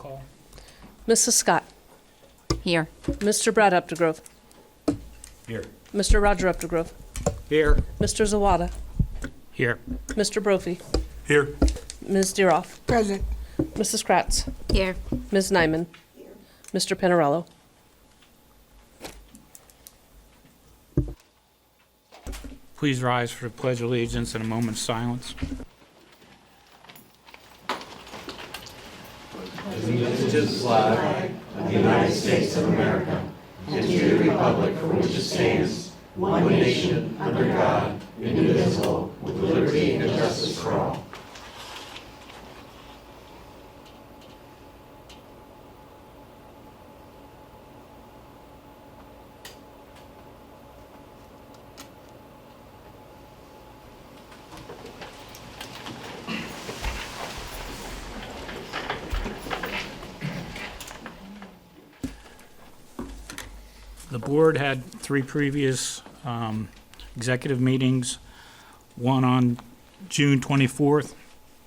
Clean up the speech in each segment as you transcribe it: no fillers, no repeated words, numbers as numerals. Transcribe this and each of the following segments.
call. Mrs. Scott. Here. Mr. Brad Updegrove. Here. Mr. Roger Updegrove. Here. Mr. Zawada. Here. Mr. Brophy. Here. Ms. Deeroff. Present. Mrs. Kratz. Here. Ms. Nyman. Mr. Pinarello. Please rise for the Pledge of Allegiance and a moment's silence. The board had three previous executive meetings, one on June 24th,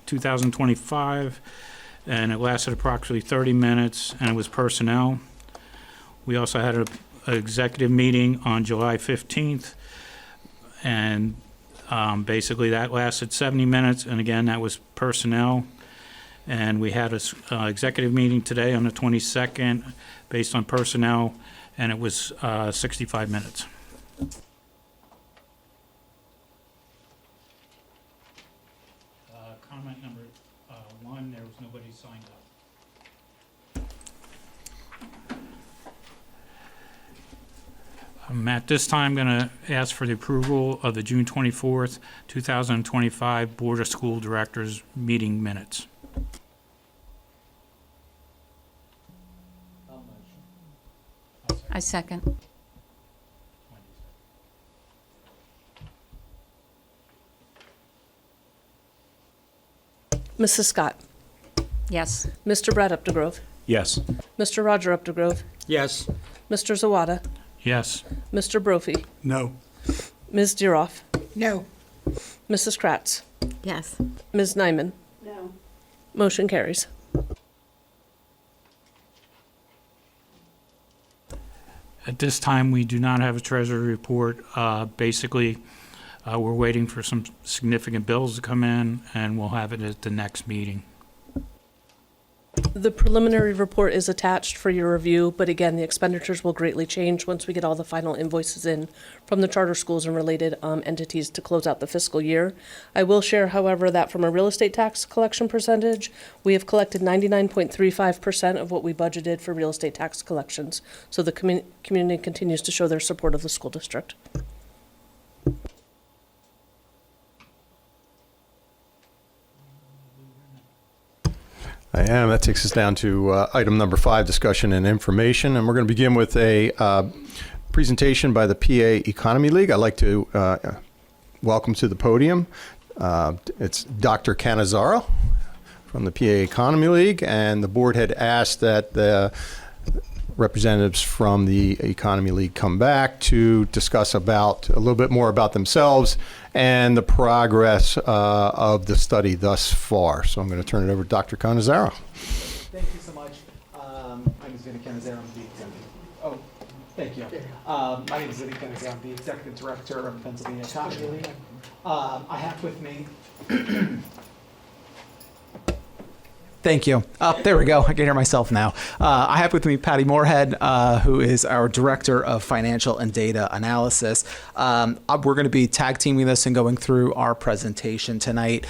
2025, and it lasted approximately 30 minutes, and it was personnel. We also had an executive meeting on July 15th, and basically that lasted 70 minutes, and again, that was personnel. And we had an executive meeting today on the 22nd based on personnel, and it was 65 minutes. Comment number one, there was nobody signed up. At this time, I'm going to ask for the approval of the June 24th, 2025 Board of School Directors meeting minutes. I second. Mrs. Scott. Yes. Mr. Brad Updegrove. Yes. Mr. Roger Updegrove. Yes. Mr. Zawada. Yes. Mr. Brophy. No. Ms. Deeroff. No. Mrs. Kratz. Yes. Ms. Nyman. No. Motion carries. At this time, we do not have a treasury report. Basically, we're waiting for some significant bills to come in, and we'll have it at the next meeting. The preliminary report is attached for your review, but again, the expenditures will greatly change once we get all the final invoices in from the charter schools and related entities to close out the fiscal year. I will share, however, that from a real estate tax collection percentage, we have collected 99.35% of what we budgeted for real estate tax collections. So the community continues to show their support of the school district. I am. That takes us down to item number 5, discussion and information. And we're going to begin with a presentation by the PA Economy League. I'd like to welcome to the podium. It's Dr. Cannizzaro from the PA Economy League. And the board had asked that the representatives from the Economy League come back to discuss about a little bit more about themselves and the progress of the study thus far. So I'm going to turn it over to Dr. Cannizzaro. Thank you so much. My name is Vinny Cannizzaro. I'm the executive. Oh, thank you. My name is Vinny Cannizzaro. I'm the executive director of Pennsylvania Economy League. I have with me. Thank you. There we go. I can hear myself now. I have with me Patty Moorhead, who is our Director of Financial and Data Analysis. We're going to be tag teaming this and going through our presentation tonight.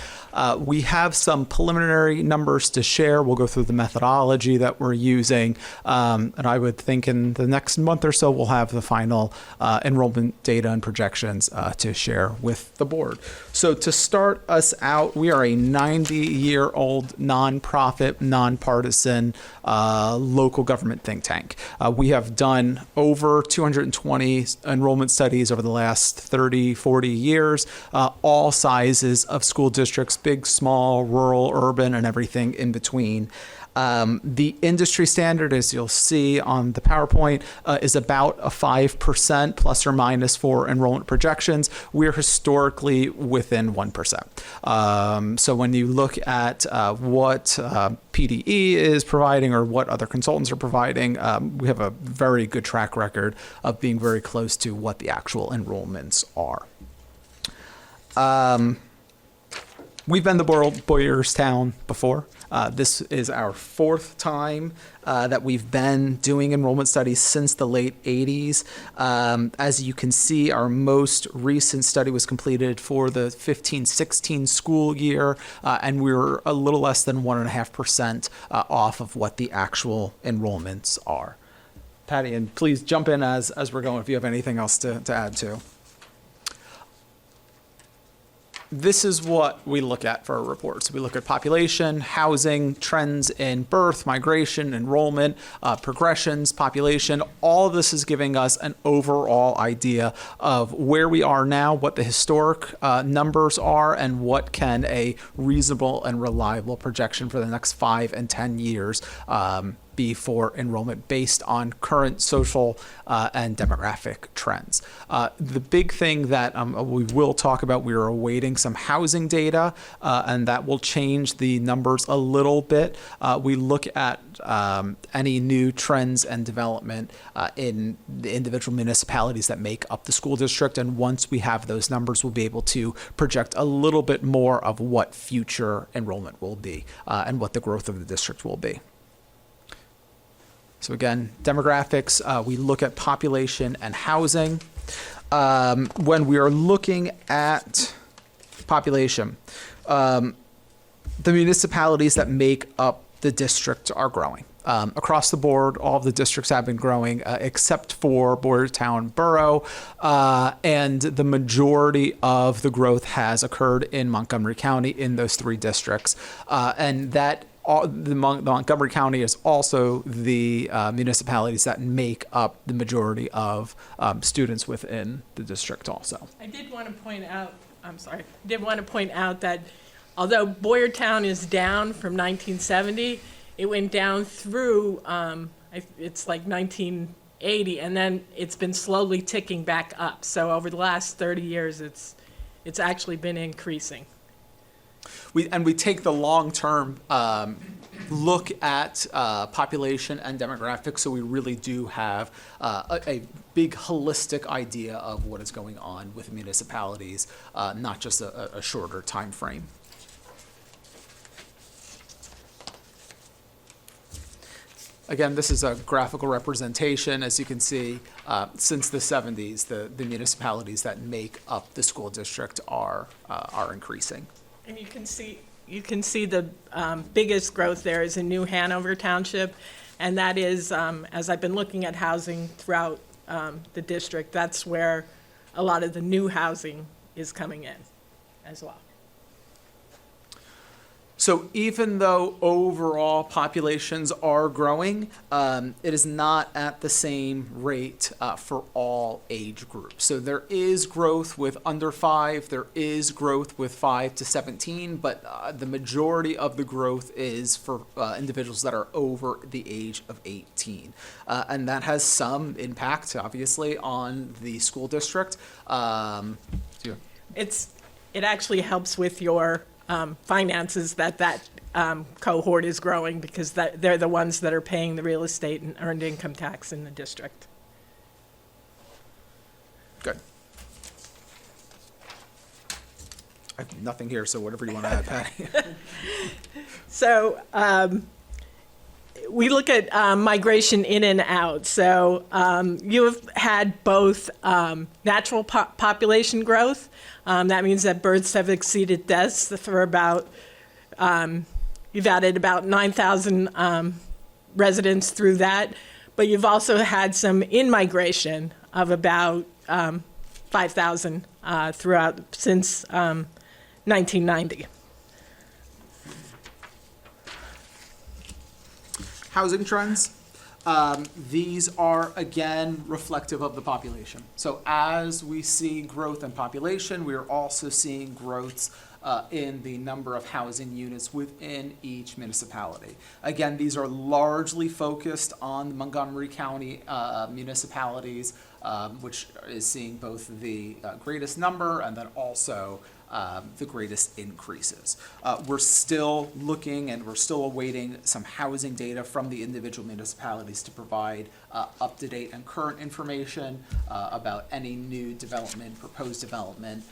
We have some preliminary numbers to share. We'll go through the methodology that we're using. And I would think in the next month or so, we'll have the final enrollment data and projections to share with the board. So to start us out, we are a 90-year-old nonprofit, nonpartisan local government think tank. We have done over 220 enrollment studies over the last 30, 40 years, all sizes of school districts, big, small, rural, urban, and everything in between. The industry standard, as you'll see on the PowerPoint, is about a 5% plus or minus for enrollment projections. We're historically within 1%. So when you look at what PDE is providing or what other consultants are providing, we have a very good track record of being very close to what the actual enrollments are. We've been to Boyertown before. This is our fourth time that we've been doing enrollment studies since the late 80s. As you can see, our most recent study was completed for the 15-16 school year, and we were a little less than 1.5% off of what the actual enrollments are. Patty, and please jump in as we're going if you have anything else to add to. This is what we look at for our reports. We look at population, housing, trends in birth, migration, enrollment, progressions, population. All of this is giving us an overall idea of where we are now, what the historic numbers are, and what can a reasonable and reliable projection for the next 5 and 10 years be for enrollment based on current social and demographic trends. The big thing that we will talk about, we are awaiting some housing data, and that will change the numbers a little bit. We look at any new trends and development in the individual municipalities that make up the school district, and once we have those numbers, we'll be able to project a little bit more of what future enrollment will be and what the growth of the district will be. So again, demographics, we look at population and housing. When we are looking at population, the municipalities that make up the district are growing. Across the board, all of the districts have been growing except for Boyertown Borough, and the majority of the growth has occurred in Montgomery County in those 3 districts. And that the Montgomery County is also the municipalities that make up the majority of students within the district also. I did want to point out that although Boyertown is down from 1970, it went down through, it's like 1980, and then it's been slowly ticking back up. So over the last 30 years, it's actually been increasing. We take the long-term look at population and demographics, so we really do have a big holistic idea of what is going on with municipalities, not just a shorter time frame. Again, this is a graphical representation. As you can see, since the 70s, the municipalities that make up the school district are increasing. And you can see the biggest growth there is in New Hanover Township, and that is, as I've been looking at housing throughout the district, that's where a lot of the new housing is coming in as well. So even though overall populations are growing, it is not at the same rate for all age groups. So there is growth with under 5, there is growth with 5 to 17, but the majority of the growth is for individuals that are over the age of 18. And that has some impact, obviously, on the school district. It actually helps with your finances that cohort is growing, because they're the ones that are paying the real estate and earned income tax in the district. Good. I have nothing here, so whatever you want to add, Patty. So we look at migration in and out. So you have had both natural population growth. That means that births have exceeded deaths for about, you've added about 9,000 residents through that. But you've also had some in-migration of about 5,000 throughout since 1990. Housing trends. These are, again, reflective of the population. So as we see growth in population, we are also seeing growths in the number of housing units within each municipality. Again, these are largely focused on the Montgomery County municipalities, which is seeing both the greatest number and then also the greatest increases. We're still looking and we're still awaiting some housing data from the individual municipalities to provide up-to-date and current information about any new development, proposed development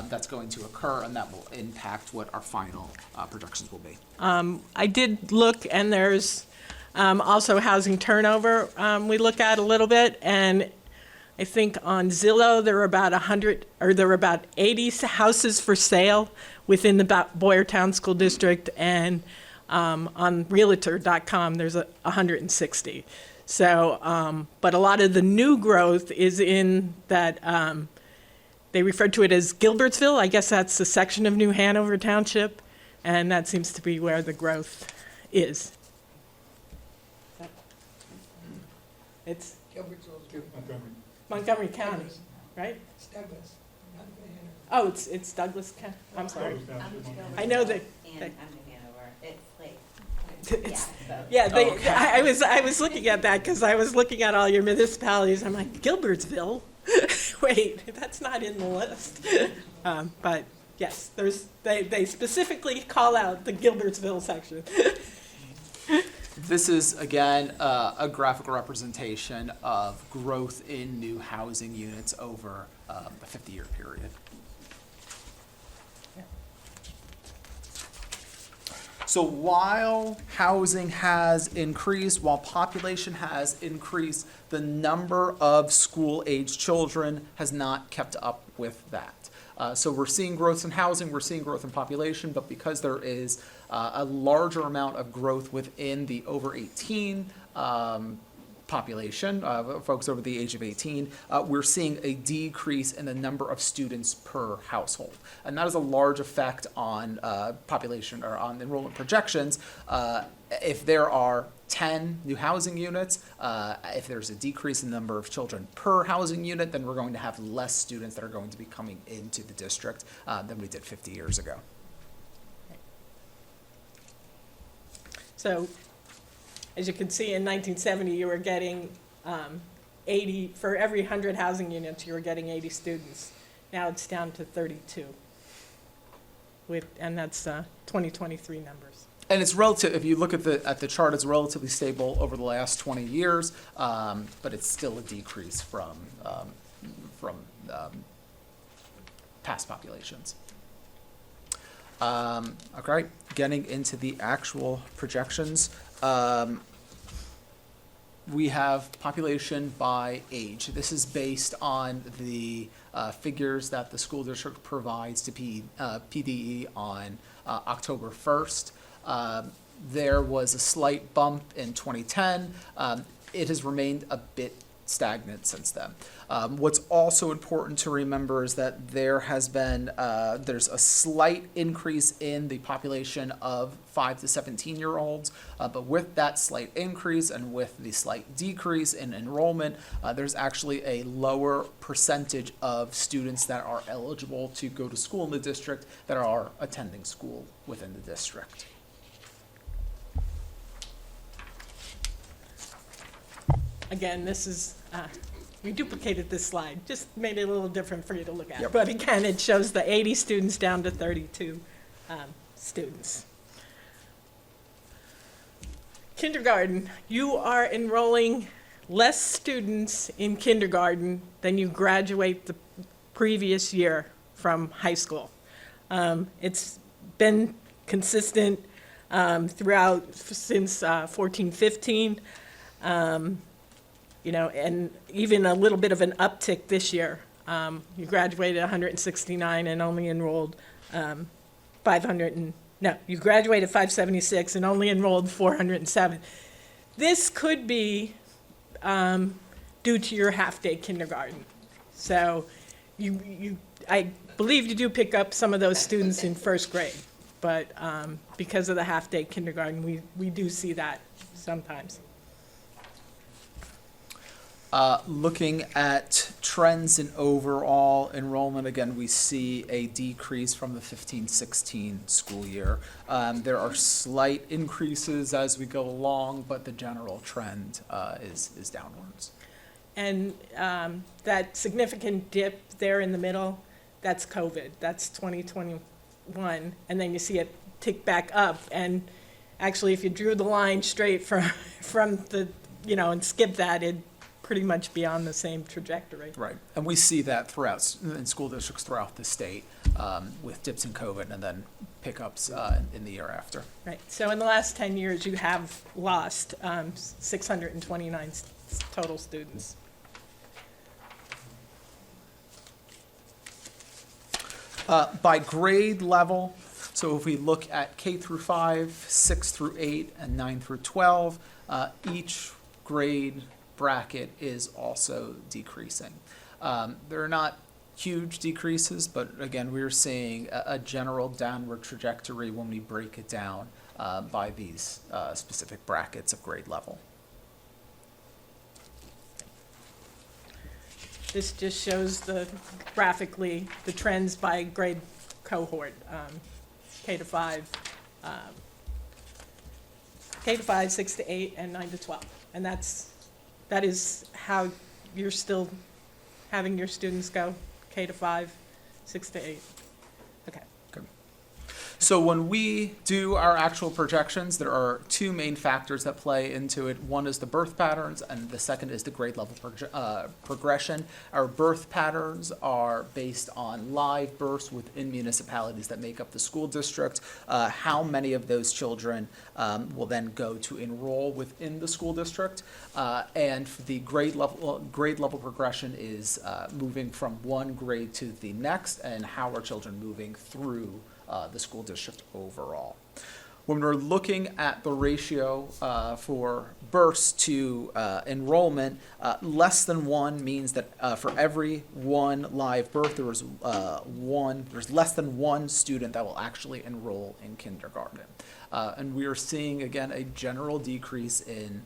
that's going to occur, and that will impact what our final projections will be. I did look, and there's also housing turnover we look at a little bit, and I think on Zillow there were about 80 houses for sale within the Boyertown School District, and on Realtor.com there's 160. So, but a lot of the new growth is in that they refer to it as Gilbertsville. I guess that's a section of New Hanover Township, and that seems to be where the growth is. It's Montgomery County, right? It's Douglas, not Oh, it's Douglas County. I'm sorry. I know that. And I'm New Hanover. It's like, It's- yeah, so. Yeah, I was looking at that because I was looking at all your municipalities. I'm like, Gilbertsville? Wait, that's not in the list. But yes, they specifically call out the Gilbertsville section. This is, again, a graphical representation of growth in new housing units over a 50-year period. So while housing has increased, while population has increased, the number of school-aged children has not kept up with that. So we're seeing growth in housing, we're seeing growth in population, but because there is a larger amount of growth within the over 18 population, folks over the age of 18, we're seeing a decrease in the number of students per household. And that is a large effect on population or on enrollment projections. If there are 10 new housing units, if there's a decrease in the number of children per housing unit, then we're going to have less students that are going to be coming into the district than we did 50 years ago. So, as you can see, in 1970, you were getting 80, for every 100 housing units, you were getting 80 students. Now it's down to 32. And that's 2023 numbers. And it's relative, if you look at the chart, it's relatively stable over the last 20 years, but it's still a decrease from past populations. Okay, getting into the actual projections. We have population by age. This is based on the figures that the school district provides to PDE on October 1st. There was a slight bump in 2010. It has remained a bit stagnant since then. What's also important to remember is that there has been, there's a slight increase in the population of 5 to 17-year-olds, but with that slight increase and with the slight decrease in enrollment, there's actually a lower percentage of students that are eligible to go to school in the district that are attending school within the district. Again, this is, we duplicated this slide, just made it a little different for you to look at. Yep. But again, it shows the 80 students down to 32 students. Kindergarten, you are enrolling less students in kindergarten than you graduate the previous year from high school. It's been consistent throughout since 14-15. You know, and even a little bit of an uptick this year. You graduated 169 and only enrolled 500 and, no, you graduated 576 and only enrolled 407. This could be due to your half-day kindergarten. So I believe you do pick up some of those students in first grade, but because of the half-day kindergarten, we do see that sometimes. Looking at trends in overall enrollment, again, we see a decrease from the 15-16 school year. There are slight increases as we go along, but the general trend is downwards. And that significant dip there in the middle, that's COVID. That's 2021. And then you see it tick back up. And actually, if you drew the line straight from the, and skip that, it'd pretty much be on the same trajectory. Right. And we see that throughout, in school districts throughout the state, with dips in COVID and then pickups in the year after. Right. So in the last 10 years, you have lost 629 total students. By grade level, so if we look at K through 5, 6 through 8, and 9 through 12, each grade bracket is also decreasing. There are not huge decreases, but again, we're seeing a general downward trajectory when we break it down by these specific brackets of grade level. This just shows graphically the trends by grade cohort, K to 5, 6 to 8, and 9 to 12. And that is how you're still having your students go, K to 5, 6 to 8. Okay. So when we do our actual projections, there are two main factors that play into it. One is the birth patterns, and the second is the grade level progression. Our birth patterns are based on live births within municipalities that make up the school district. How many of those children will then go to enroll within the school district? And the grade level progression is moving from one grade to the next, and how are children moving through the school district overall. When we're looking at the ratio for births to enrollment, less than 1 means that for every 1 live birth, there's less than 1 student that will actually enroll in kindergarten. And we are seeing, again, a general decrease in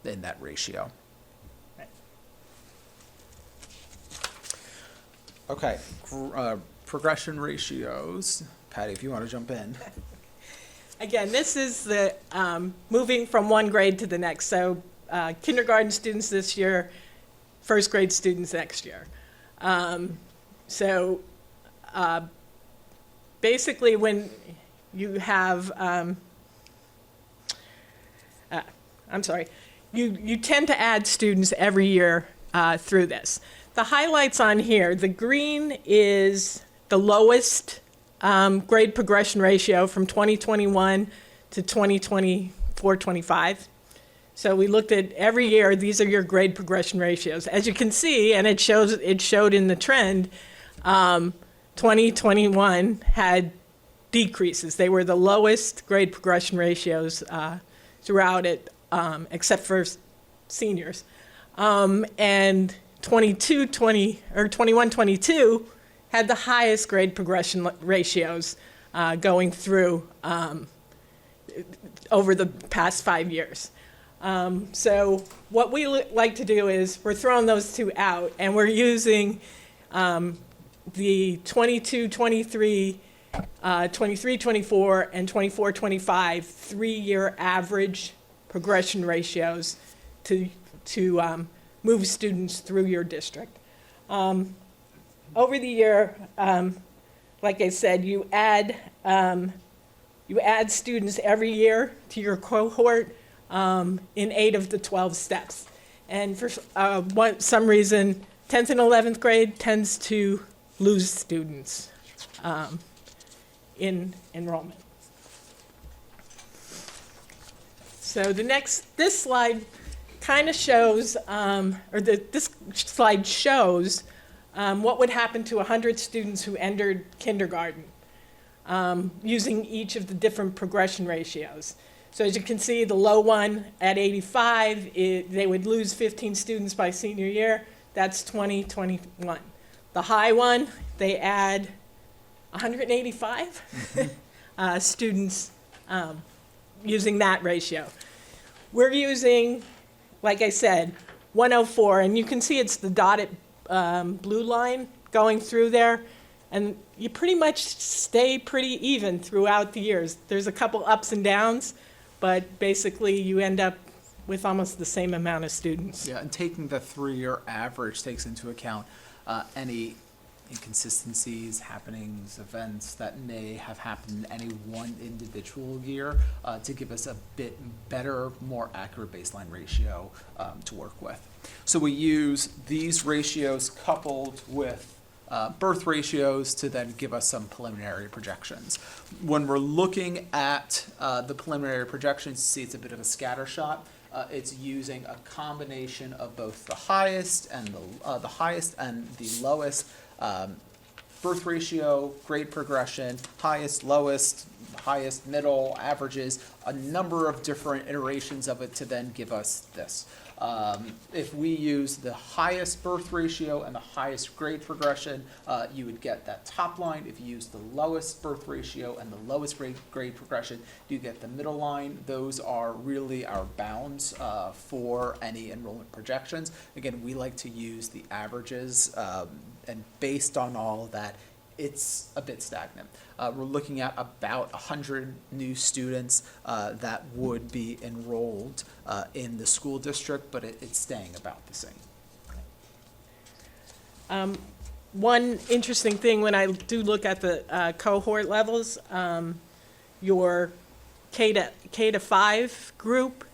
that ratio. Okay. Progression ratios. Patty, if you want to jump in. Again, this is the moving from one grade to the next. So kindergarten students this year, first grade students next year. Basically when you have, you tend to add students every year through this. The highlights on here, the green is the lowest grade progression ratio from 2021 to 2024-25. So we looked at every year, these are your grade progression ratios. As you can see, and it showed in the trend, 2021 had decreases. They were the lowest grade progression ratios throughout it, except for seniors. And 21-22 had the highest grade progression ratios going through over the past 5 years. So what we like to do is we're throwing those two out, and we're using the 22-23, 23-24, and 24-25 3-year average progression ratios to move students through your district. Over the year, like I said, you add students every year to your cohort in 8 of the 12 steps. And for some reason, 10th and 11th grade tends to lose students in enrollment. So this slide kind of shows, this slide shows what would happen to 100 students who entered kindergarten using each of the different progression ratios. So as you can see, the low one at 85, they would lose 15 students by senior year. That's 2021. The high one, they add 185 students using that ratio. We're using like I said, 104, and you can see it's the dotted blue line going through there, and you pretty much stay pretty even throughout the years. There's a couple ups and downs, but basically you end up with almost the same amount of students. Yeah, and taking the 3-year average takes into account any inconsistencies, happenings, events that may have happened in any one individual year to give us a bit better, more accurate baseline ratio to work with. So we use these ratios coupled with birth ratios to then give us some preliminary projections. When we're looking at the preliminary projections, you see it's a bit of a scatter shot. It's using a combination of both the highest and the lowest birth ratio, grade progression, highest, lowest, highest, middle, averages, a number of different iterations of it to then give us this. If we use the highest birth ratio and the highest grade progression, you would get that top line. If you use the lowest birth ratio and the lowest grade progression, you get the middle line. Those are really our bounds for any enrollment projections. Again, we like to use the averages, and based on all of that, it's a bit stagnant. We're looking at about 100 new students that would be enrolled in the school district, but it's staying about the same. One interesting thing when I do look at the cohort levels, your K to 5 group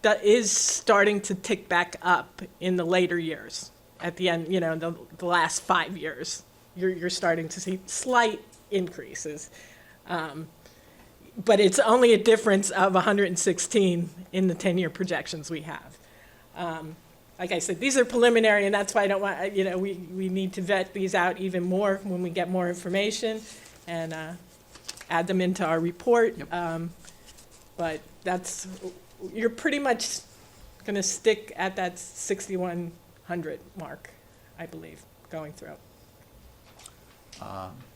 that is starting to tick back up in the later years. At the end, the last 5 years, you're starting to see slight increases. But it's only a difference of 116 in the 10-year projections we have. Like I said, these are preliminary, and that's why I don't want, we need to vet these out even more when we get more information and add them into our report. Yep. But you're pretty much going to stick at that 6,100 mark, I believe, going through.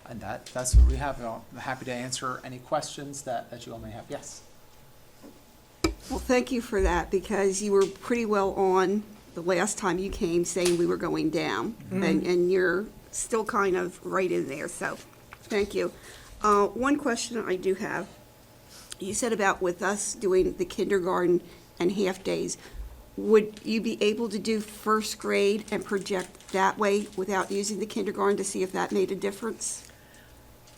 And that's what we have. I'm happy to answer any questions that you all may have. Yes? Well, thank you for that, because you were pretty well on the last time you came saying we were going down, and you're still kind of right in there, so thank you. One question I do have, you said about with us doing the kindergarten and half-days, would you be able to do first grade and project that way without using the kindergarten to see if that made a difference?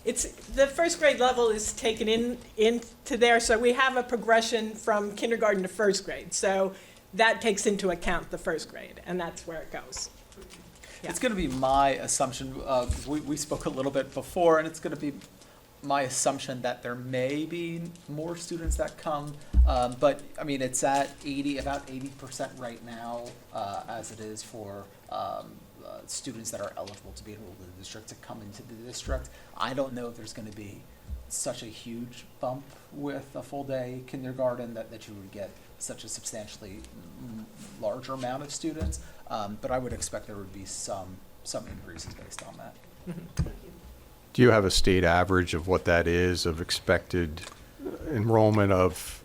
It's, the first grade level is taken into there, so we have a progression from kindergarten to first grade. So that takes into account the first grade, and that's where it goes. Yeah. It's going to be my assumption, we spoke a little bit before, and it's going to be my assumption that there may be more students that come, but I mean, it's at about 80% right now, as it is for students that are eligible to be enrolled in the district to come into the district. I don't know if there's going to be such a huge bump with a full-day kindergarten that you would get such a substantially larger amount of students, but I would expect there would be some increases based on that. Do you have a state average of what that is, of expected enrollment of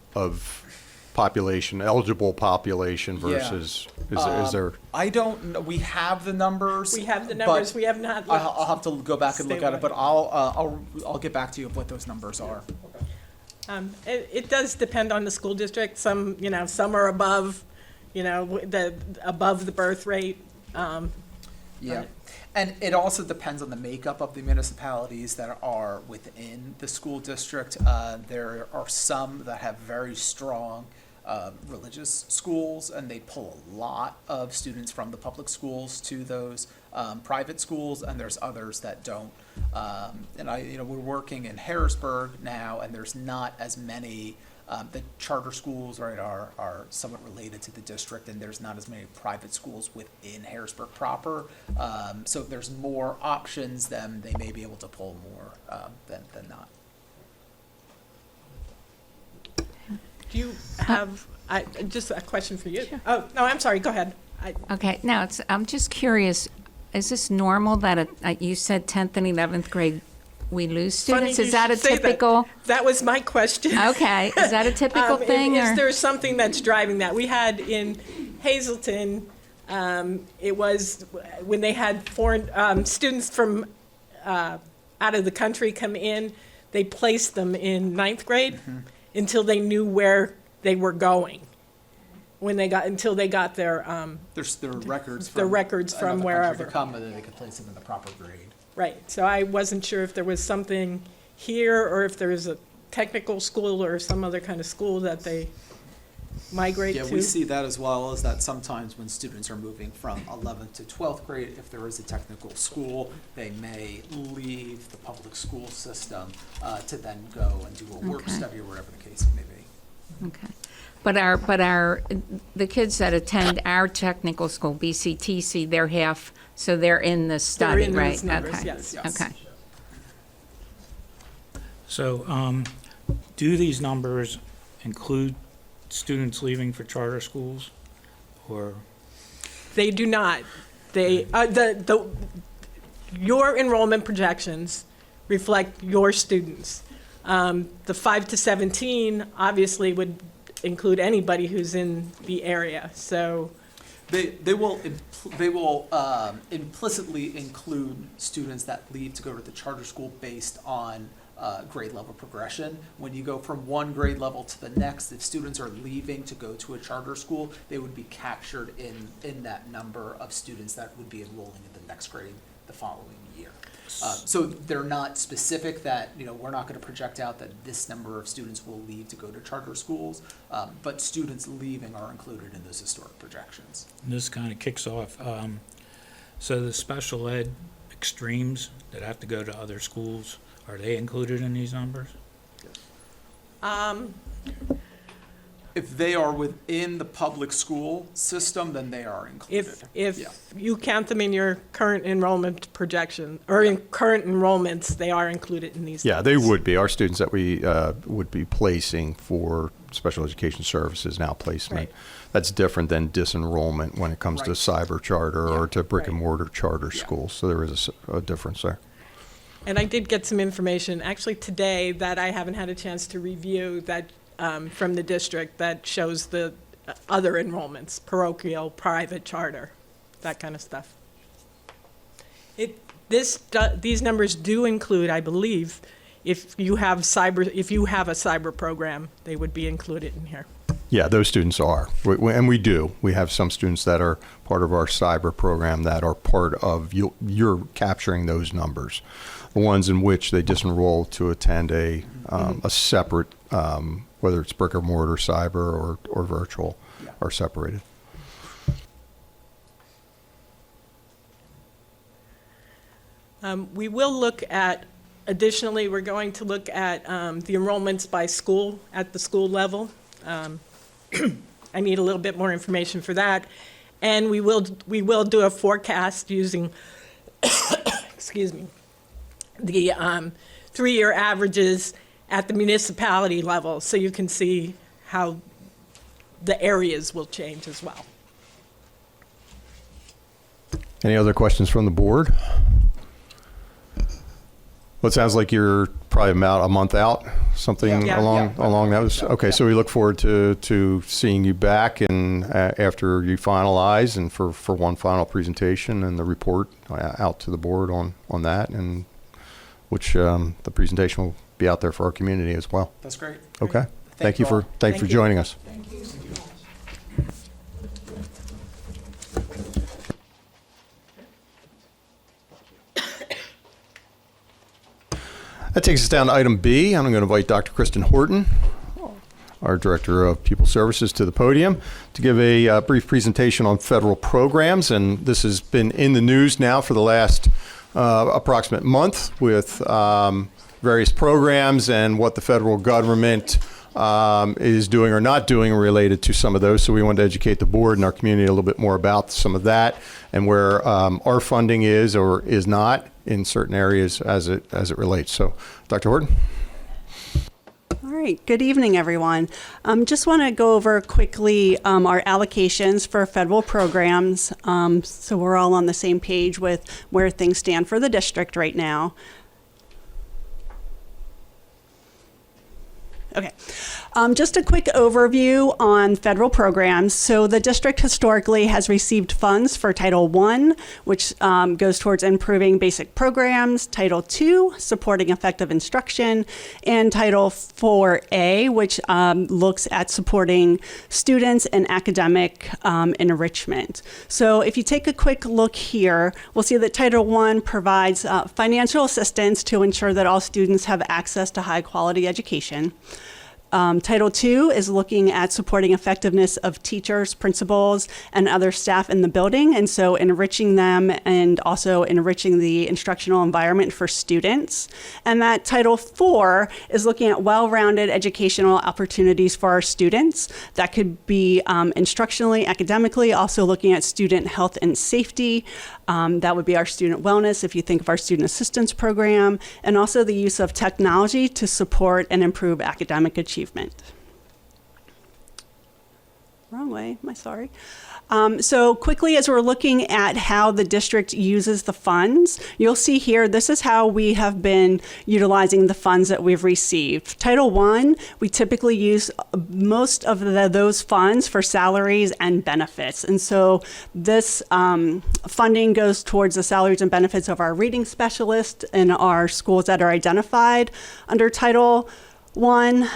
population, eligible population versus, is there? I don't know. We have the numbers. We have the numbers, but we have not. I'll have to go back and look at it, but I'll get back to you of what those numbers are. It does depend on the school district. Some are above, above the birth rate. Yeah, and it also depends on the makeup of the municipalities that are within the school district. There are some that have very strong religious schools, and they pull a lot of students from the public schools to those private schools, and there's others that don't. And we're working in Harrisburg now, and there's not as many. The charter schools, right, are somewhat related to the district, and there's not as many private schools within Harrisburg proper. So if there's more options, then they may be able to pull more than not. Do you have, just a question for you? Oh, no, I'm sorry, go ahead. Okay, now, I'm just curious, is this normal that you said 10th and 11th grade, we lose students? Funny Is that a you should say typical? That was my question. Okay, is that a typical thing? Is or? there something that's driving that? We had in Hazelton, it was when they had foreign students from out of the country come in, they placed them in ninth grade until they knew where they were going. Until they got their There's their records. their records from another country wherever. to come, and then they could place them in the proper grade. Right. So I wasn't sure if there was something here or if there was a technical school or some other kind of school that they migrate Yeah, to. we see that as well, as that sometimes when students are moving from 11th to 12th grade, if there is a technical school, they may leave the public school system to then go and do a work Okay. study or whatever the case may be. Okay. But the kids that attend our technical school, BCTC, they're half, so they're in the They're study, in right? those numbers, Okay. yes. Okay. So, do these numbers include students leaving for charter schools? Or, They do not. They, your enrollment projections reflect your students. The 5 to 17 obviously would include anybody who's in the area, so, They will implicitly include students that leave to go to the charter school based on grade level progression. When you go from one grade level to the next, if students are leaving to go to a charter school, they would be captured in that number of students that would be enrolling in the next grade the following year. So they're not specific that, we're not going to project out that this number of students will leave to go to charter schools, but students leaving are included in those historic projections. this kind of kicks off, so the special ed extremes that have to go to other schools, are they included in these numbers? If they are within the public school system, then they are included. if Yeah. you count them in your current enrollment projection, or in current enrollments, they are included in these. Yeah, they numbers. would be. Our students that we would be placing for special education services now placement. Right. That's different than disenrollment when it comes to Right. cyber charter or to brick and Right. mortar charter Yeah. schools. So there is a difference there. And I did get some information, actually today, that I haven't had a chance to review, that, from the district, that shows the other enrollments, parochial, private, charter, that kind of stuff. These numbers do include, I believe, if you have a cyber program, they would be included in here. Yeah, those students are. And we do. We have some students that are part of our cyber program that are part of, you're capturing those numbers. The ones in which they disenroll to attend a separate, whether it's brick or mortar, cyber, or virtual, Yeah. are separated. We will look at, additionally, we're going to look at the enrollments by school, at the school level. I need a little bit more information for that. And we will do a forecast using, excuse me, the 3-year averages at the municipality level, so you can see how the areas will change as well. Any other questions from the board? Well, it sounds like you're probably about a month out, something Yeah. along those. Okay, so we look forward to seeing you back and after you finalize and for one final presentation and the report out to the board on that, and which the presentation will be out there for our community as well. That's great. Okay. Thank you all. for Thank you. joining us. That takes us down to item B. I'm going to invite Dr. Kristen Horton, our Director of Pupil Services, to the podium to give a brief presentation on federal programs. And this has been in the news now for the last approximate month with various programs and what the federal government is doing or not doing related to some of those. So we wanted to educate the board and our community a little bit more about some of that and where our funding is or is not in certain areas as it relates. So, Dr. Horton. All right. Good evening, everyone. Just want to go over quickly our allocations for federal programs, so we're all on the same page with where things stand for the district right now. Okay. Just a quick overview on federal programs. So the district historically has received funds for Title I, which goes towards improving basic programs, Title II, supporting effective instruction, and Title IV-A, which looks at supporting students and academic enrichment. So if you take a quick look here, we'll see that Title I provides financial assistance to ensure that all students have access to high quality education. Title II is looking at supporting effectiveness of teachers, principals, and other staff in the building, and so enriching them and also enriching the instructional environment for students. And that Title IV is looking at well-rounded educational opportunities for our students. That could be instructionally, academically, also looking at student health and safety. That would be our student wellness if you think of our student assistance program, and also the use of technology to support and improve academic achievement. Wrong way, sorry. So quickly, as we're looking at how the district uses the funds, you'll see here, this is how we have been utilizing the funds that we've received. Title I, we typically use most of those funds for salaries and benefits. And so this funding goes towards the salaries and benefits of our reading specialists in our schools that are identified under Title I.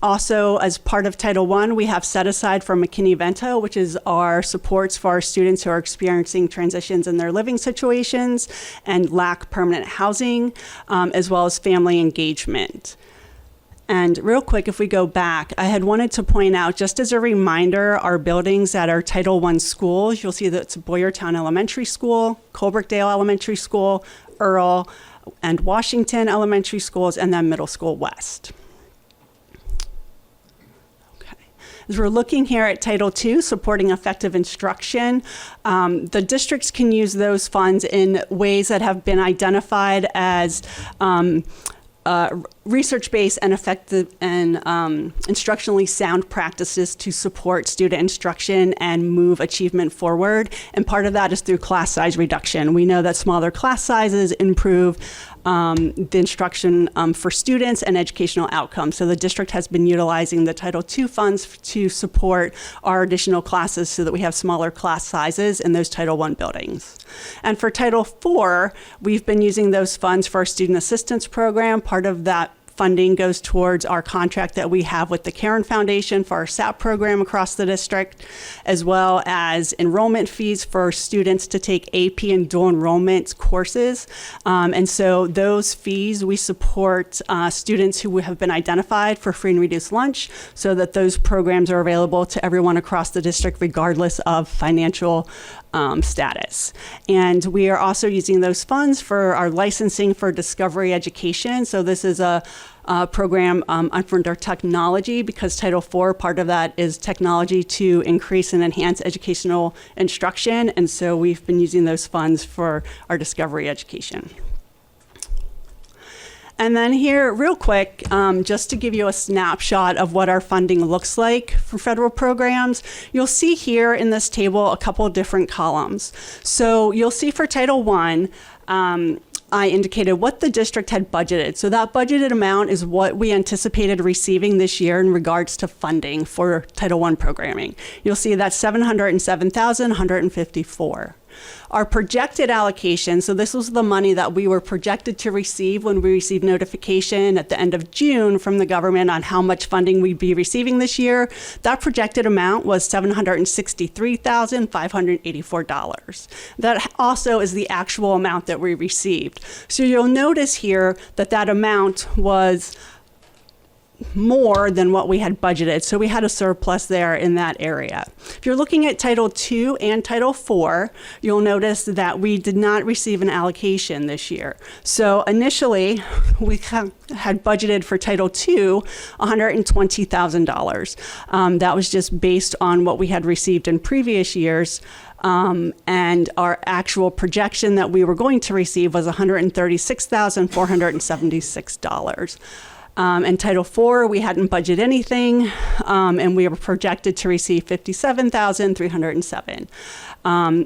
Also, as part of Title I, we have set aside for McKinney-Vento, which is our supports for our students who are experiencing transitions in their living situations and lack permanent housing, as well as family engagement. And real quick, if we go back, I had wanted to point out, just as a reminder, our buildings that are Title I schools, you'll see that it's Boyertown Elementary School, Colebrookdale Elementary School, Earl, and Washington Elementary Schools, and then Middle School West. Okay. As we're looking here at Title II, supporting effective instruction, the districts can use those funds in ways that have been identified as research-based and effective and instructionally sound practices to support student instruction and move achievement forward. And part of that is through class size reduction. We know that smaller class sizes improve the instruction for students and educational outcomes. So the district has been utilizing the Title II funds to support our additional classes so that we have smaller class sizes in those Title I buildings. And for Title IV, we've been using those funds for our student assistance program. Part of that funding goes towards our contract that we have with the Caron Foundation for our SAP program across the district, as well as enrollment fees for students to take AP and dual enrollment courses. And so those fees, we support students who have been identified for free and reduced lunch so that those programs are available to everyone across the district regardless of financial status. And we are also using those funds for our licensing for discovery education. So this is a program under technology, because Title IV, part of that is technology to increase and enhance educational instruction. And so we've been using those funds for our discovery education. And then here, real quick, just to give you a snapshot of what our funding looks like for federal programs, you'll see here in this table a couple of different columns. So you'll see for Title I, I indicated what the district had budgeted. So that budgeted amount is what we anticipated receiving this year in regards to funding for Title I programming. You'll see that's $707,154. Our projected allocation, so this was the money that we were projected to receive when we received notification at the end of June from the government on how much funding we'd be receiving this year. That projected amount was $763,584. That also is the actual amount that we received. So you'll notice here that that amount was more than what we had budgeted. So we had a surplus there in that area. If you're looking at Title II and Title IV, you'll notice that we did not receive an allocation this year. So initially, we had budgeted for Title II $120,000. That was just based on what we had received in previous years. And our actual projection that we were going to receive was $136,476. And Title IV, we hadn't budgeted anything, and we were projected to receive $57,307.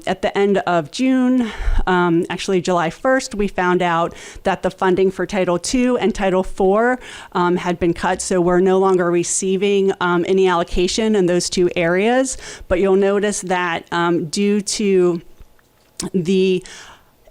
At the end of June, actually July 1st, we found out that the funding for Title II and Title IV had been cut, so we're no longer receiving any allocation in those two areas. But you'll notice that due to the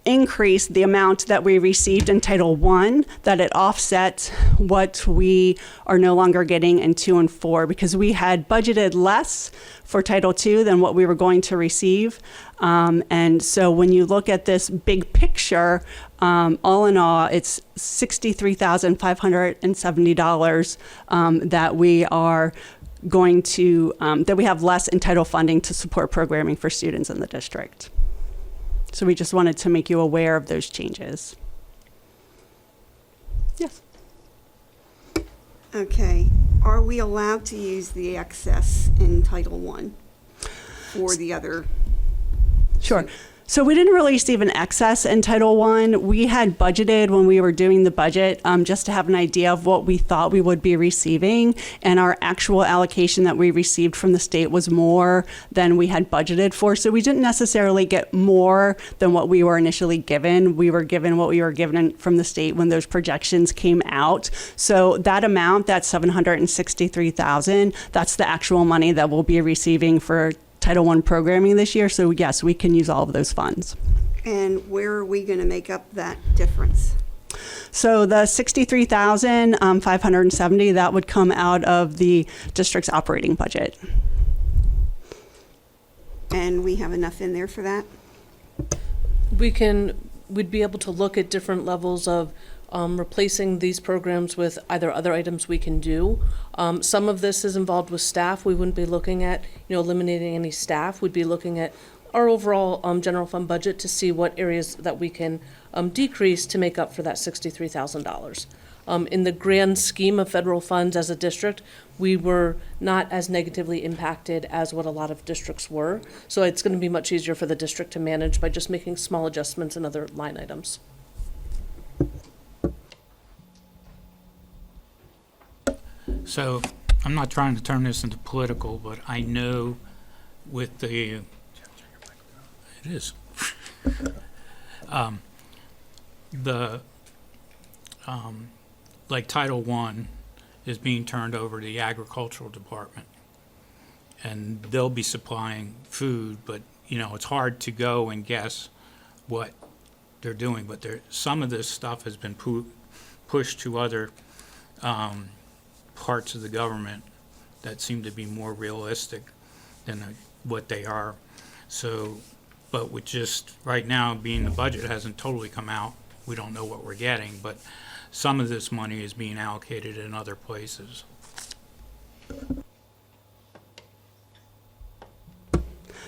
increase, the amount that we received in Title I, that it offsets what we are no longer getting in 2 and 4, because we had budgeted less for Title II than what we were going to receive. And so when you look at this big picture, all in all, it's $63,570 that we are going to, that we have less in title funding to support programming for students in the district. So we just wanted to make you aware of those changes. Yes. Okay, are we allowed to use the excess in Title I for the other? Sure. So we didn't really receive an excess in Title I. We had budgeted when we were doing the budget just to have an idea of what we thought we would be receiving. And our actual allocation that we received from the state was more than we had budgeted for. So we didn't necessarily get more than what we were initially given. We were given what we were given from the state when those projections came out. So that amount, that $763,000, that's the actual money that we'll be receiving for Title I programming this year. So yes, we can use all of those funds. And where are we going to make up that difference? So the $63,570, that would come out of the district's operating budget. And we have enough in there for that? We'd be able to look at different levels of replacing these programs with either other items we can do. Some of this is involved with staff. We wouldn't be looking at, eliminating any staff. We'd be looking at our overall general fund budget to see what areas that we can decrease to make up for that $63,000. In the grand scheme of federal funds as a district, we were not as negatively impacted as what a lot of districts were. So it's going to be much easier for the district to manage by just making small adjustments in other line items. So I'm not trying to turn this into political, but I know with the, it is, like Title I is being turned over to the agricultural department, and they'll be supplying food, but it's hard to go and guess what they're doing. But some of this stuff has been pushed to other parts of the government that seem to be more realistic than what they are. So, but with just right now being the budget hasn't totally come out, we don't know what we're getting, but some of this money is being allocated in other places.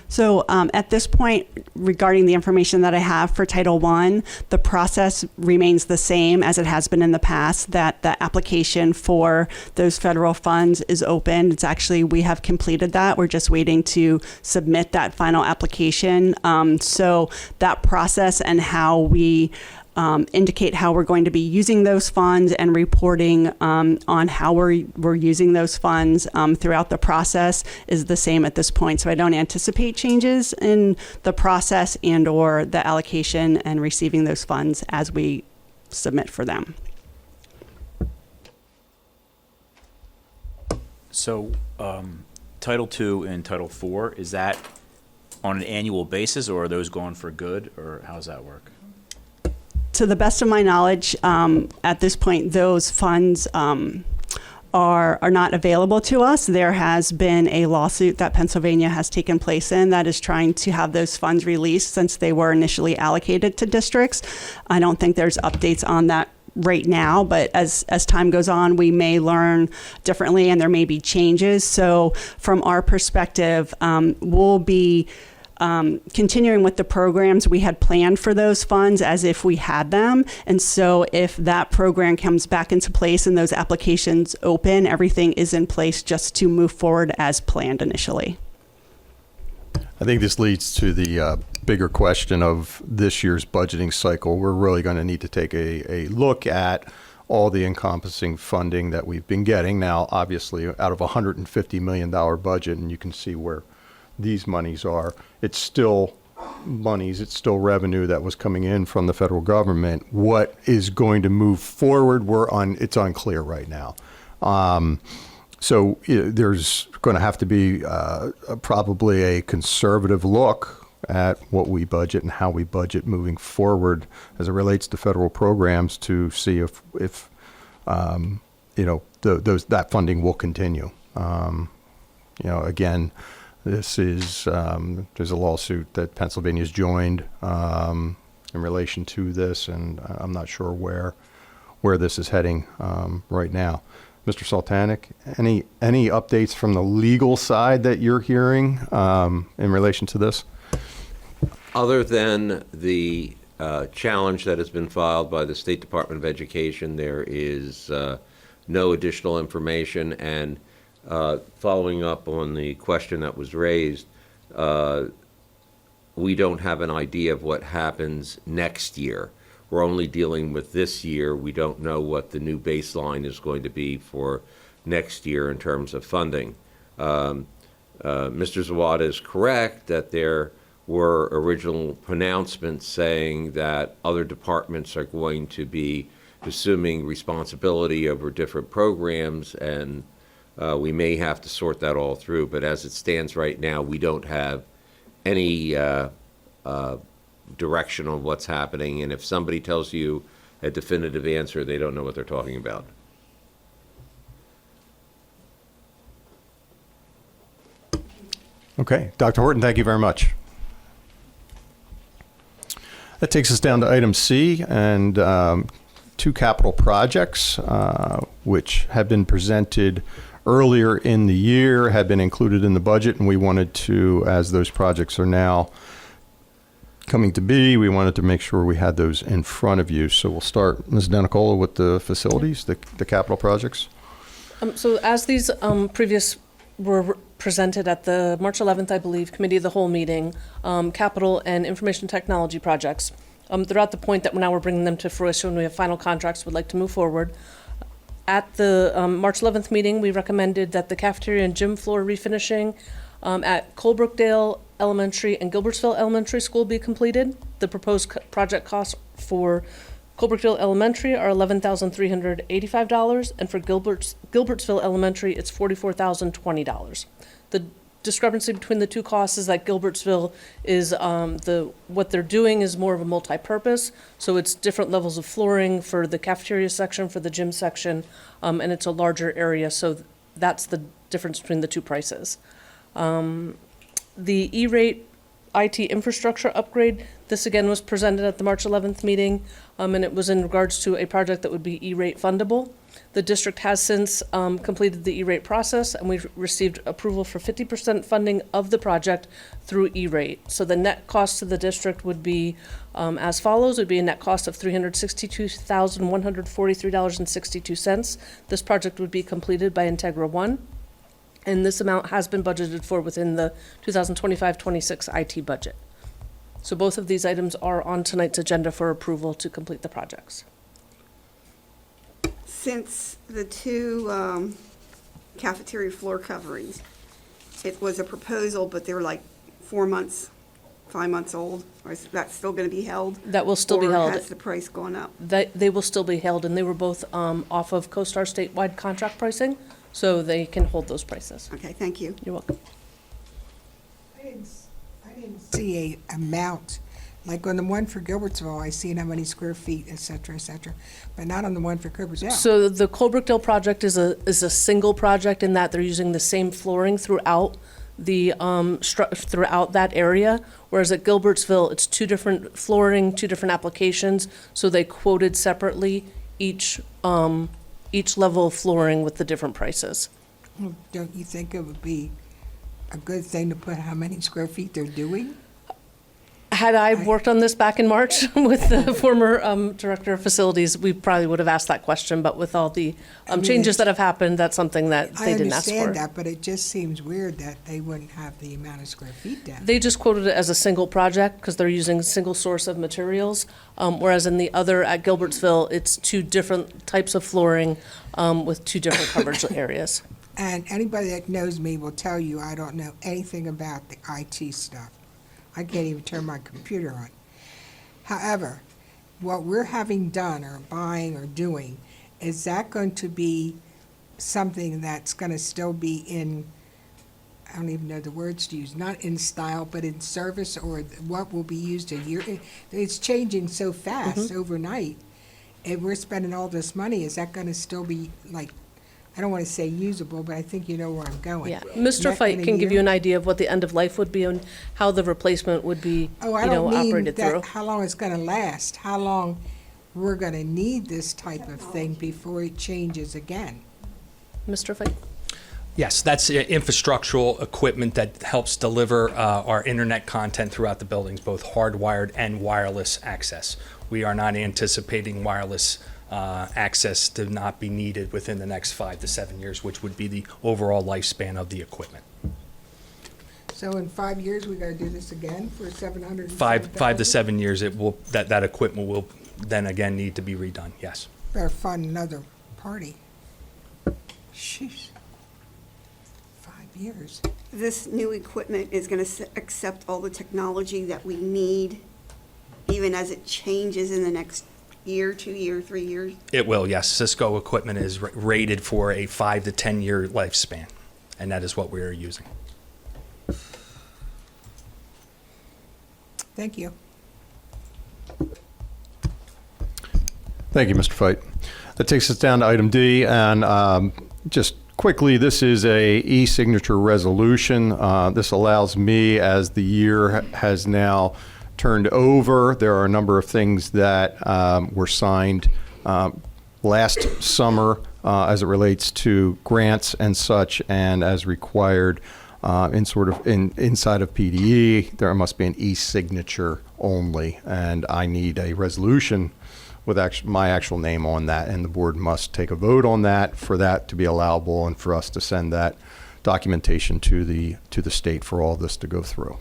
So at this point, regarding the information that I have for Title I, the process remains the same as it has been in the past, that the application for those federal funds is open. It's actually, we have completed that. We're just waiting to submit that final application. So that process and how we indicate how we're going to be using those funds and reporting on how we're using those funds throughout the process is the same at this point. So I don't anticipate changes in the process and or the allocation and receiving those funds as we submit for them. So Title II and Title IV, is that on an annual basis, or are those going for good, or how does that work? To the best of my knowledge, at this point, those funds are not available to us. There has been a lawsuit that Pennsylvania has taken place in that is trying to have those funds released since they were initially allocated to districts. I don't think there's updates on that right now, but as time goes on, we may learn differently and there may be changes. So from our perspective, we'll be continuing with the programs we had planned for those funds as if we had them. And so if that program comes back into place and those applications open, everything is in place just to move forward as planned initially. I think this leads to the bigger question of this year's budgeting cycle. We're really going to need to take a look at all the encompassing funding that we've been getting. Now, obviously, out of a $150 million budget, and you can see where these monies are, it's still monies, it's still revenue that was coming in from the federal government. What is going to move forward, it's unclear right now. So there's going to have to be probably a conservative look at what we budget and how we budget moving forward as it relates to federal programs to see if that funding will continue. Again, this is there's a lawsuit that Pennsylvania's joined in relation to this, and I'm not sure where this is heading right now. Mr. Sultanic, any updates from the legal side that you're hearing in relation to this? Other than the challenge that has been filed by the State Department of Education, there is no additional information. And following up on the question that was raised, we don't have an idea of what happens next year. We're only dealing with this year. We don't know what the new baseline is going to be for next year in terms of funding. Mr. Zawada is correct that there were original pronouncements saying that other departments are going to be assuming responsibility over different programs, and we may have to sort that all through. But as it stands right now, we don't have any direction on what's happening, and if somebody tells you a definitive answer, they don't know what they're talking about. Okay, Dr. Horton, thank you very much. That takes us down to item C, and two capital projects which have been presented earlier in the year, have been included in the budget, and we wanted to, as those projects are now coming to be, we wanted to make sure we had those in front of you. So we'll start, Ms. Denicola, with the facilities, the capital projects. So as these previous were presented at the March 11th, I believe, Committee of the Whole meeting, capital and information technology projects. Throughout the point that now we're bringing them to fruition, we have final contracts, would like to move forward. At the March 11th meeting, we recommended that the cafeteria and gym floor refinishing at Colebrookdale Elementary and Gilbertsville Elementary School be completed. The proposed project costs for Colebrookdale Elementary are $11,385, and for Gilbertsville Elementary, it's $44,020. The discrepancy between the two costs is that Gilbertsville is what they're doing is more of a multi-purpose, so it's different levels of flooring for the cafeteria section, for the gym section, and it's a larger area, so that's the difference between the two prices. The E-rate IT infrastructure upgrade, this again was presented at the March 11th meeting, and it was in regards to a project that would be E-rate fundable. The district has since completed the E-rate process, and we've received approval for 50% funding of the project through E-rate. So the net cost to the district would be as follows. It would be a net cost of $362,143.62. This project would be completed by Integra One, and this amount has been budgeted for within the 2025-26 IT budget. So both of these items are on tonight's agenda for approval to complete the projects. Since the two cafeteria floor coverings, it was a proposal, but they're like 4 months, 5 months old. Or is that still going to be held? That will still be held. Or has the price gone up? They will still be held, and they were both off of CoStar statewide contract pricing, so they can hold those prices. Okay, thank you. You're welcome. I didn't see a amount, like on the one for Gilbertsville, I seen how many square feet, et cetera, but not on the one for Coopersville. So the Colebrookdale project is a single project in that they're using the same flooring throughout the throughout that area, whereas at Gilbertsville, it's two different flooring, two different applications, so they quoted separately each level of flooring with the different prices. Well, don't you think it would be a good thing to put how many square feet they're doing? Had I worked on this back in March with the former director of facilities, we probably would have asked that question, but with all the changes that have happened, that's something that I they didn't ask for. understand that, but it just seems weird that they wouldn't have the amount of square feet down. They just quoted it as a single project because they're using a single source of materials, whereas in the other at Gilbertsville, it's two different types of flooring with two different coverage areas. And anybody that knows me will tell you I don't know anything about the IT stuff. I can't even turn my computer on. However, what we're having done or buying or doing, is that going to be something that's going to still be in, I don't even know the words to use, not in style, but in service, or what will be used a year? It's changing so fast overnight. If we're spending all this money, is that going to still be like, I don't want to say usable, but I think you know where I'm going. Yeah, Mr. Fight can give you an idea of what the end of life would be and how the replacement would be, Oh, I don't mean operated through. that, how long it's gonna last, how long we're gonna need this type of thing before it changes again. Mr. Fight? Yes, that's infrastructural equipment that helps deliver our internet content throughout the buildings, both hardwired and wireless access. We are not anticipating wireless access to not be needed within the next 5 to 7 years, which would be the overall lifespan of the equipment. So in 5 years, we gotta do this again for 700? 5 to 7 years, it will that equipment will then again need to be redone. Yes. Better find another party. Sheesh. 5 years. This new equipment is going to accept all the technology that we need, even as it changes in the next year, 2 year, 3 years? It will. Yes. Cisco equipment is rated for a 5 to 10 year lifespan, and that is what we are using. Thank you. Thank you, Mr. Fight. That takes us down to item D, and just quickly, this is a e-signature resolution. This allows me, as the year has now turned over, there are a number of things that were signed last summer as it relates to grants and such, and as required inside of PDE, there must be an e-signature only, and I need a resolution with my actual name on that, and the board must take a vote on that for that to be allowable and for us to send that documentation to the state for all this to go through.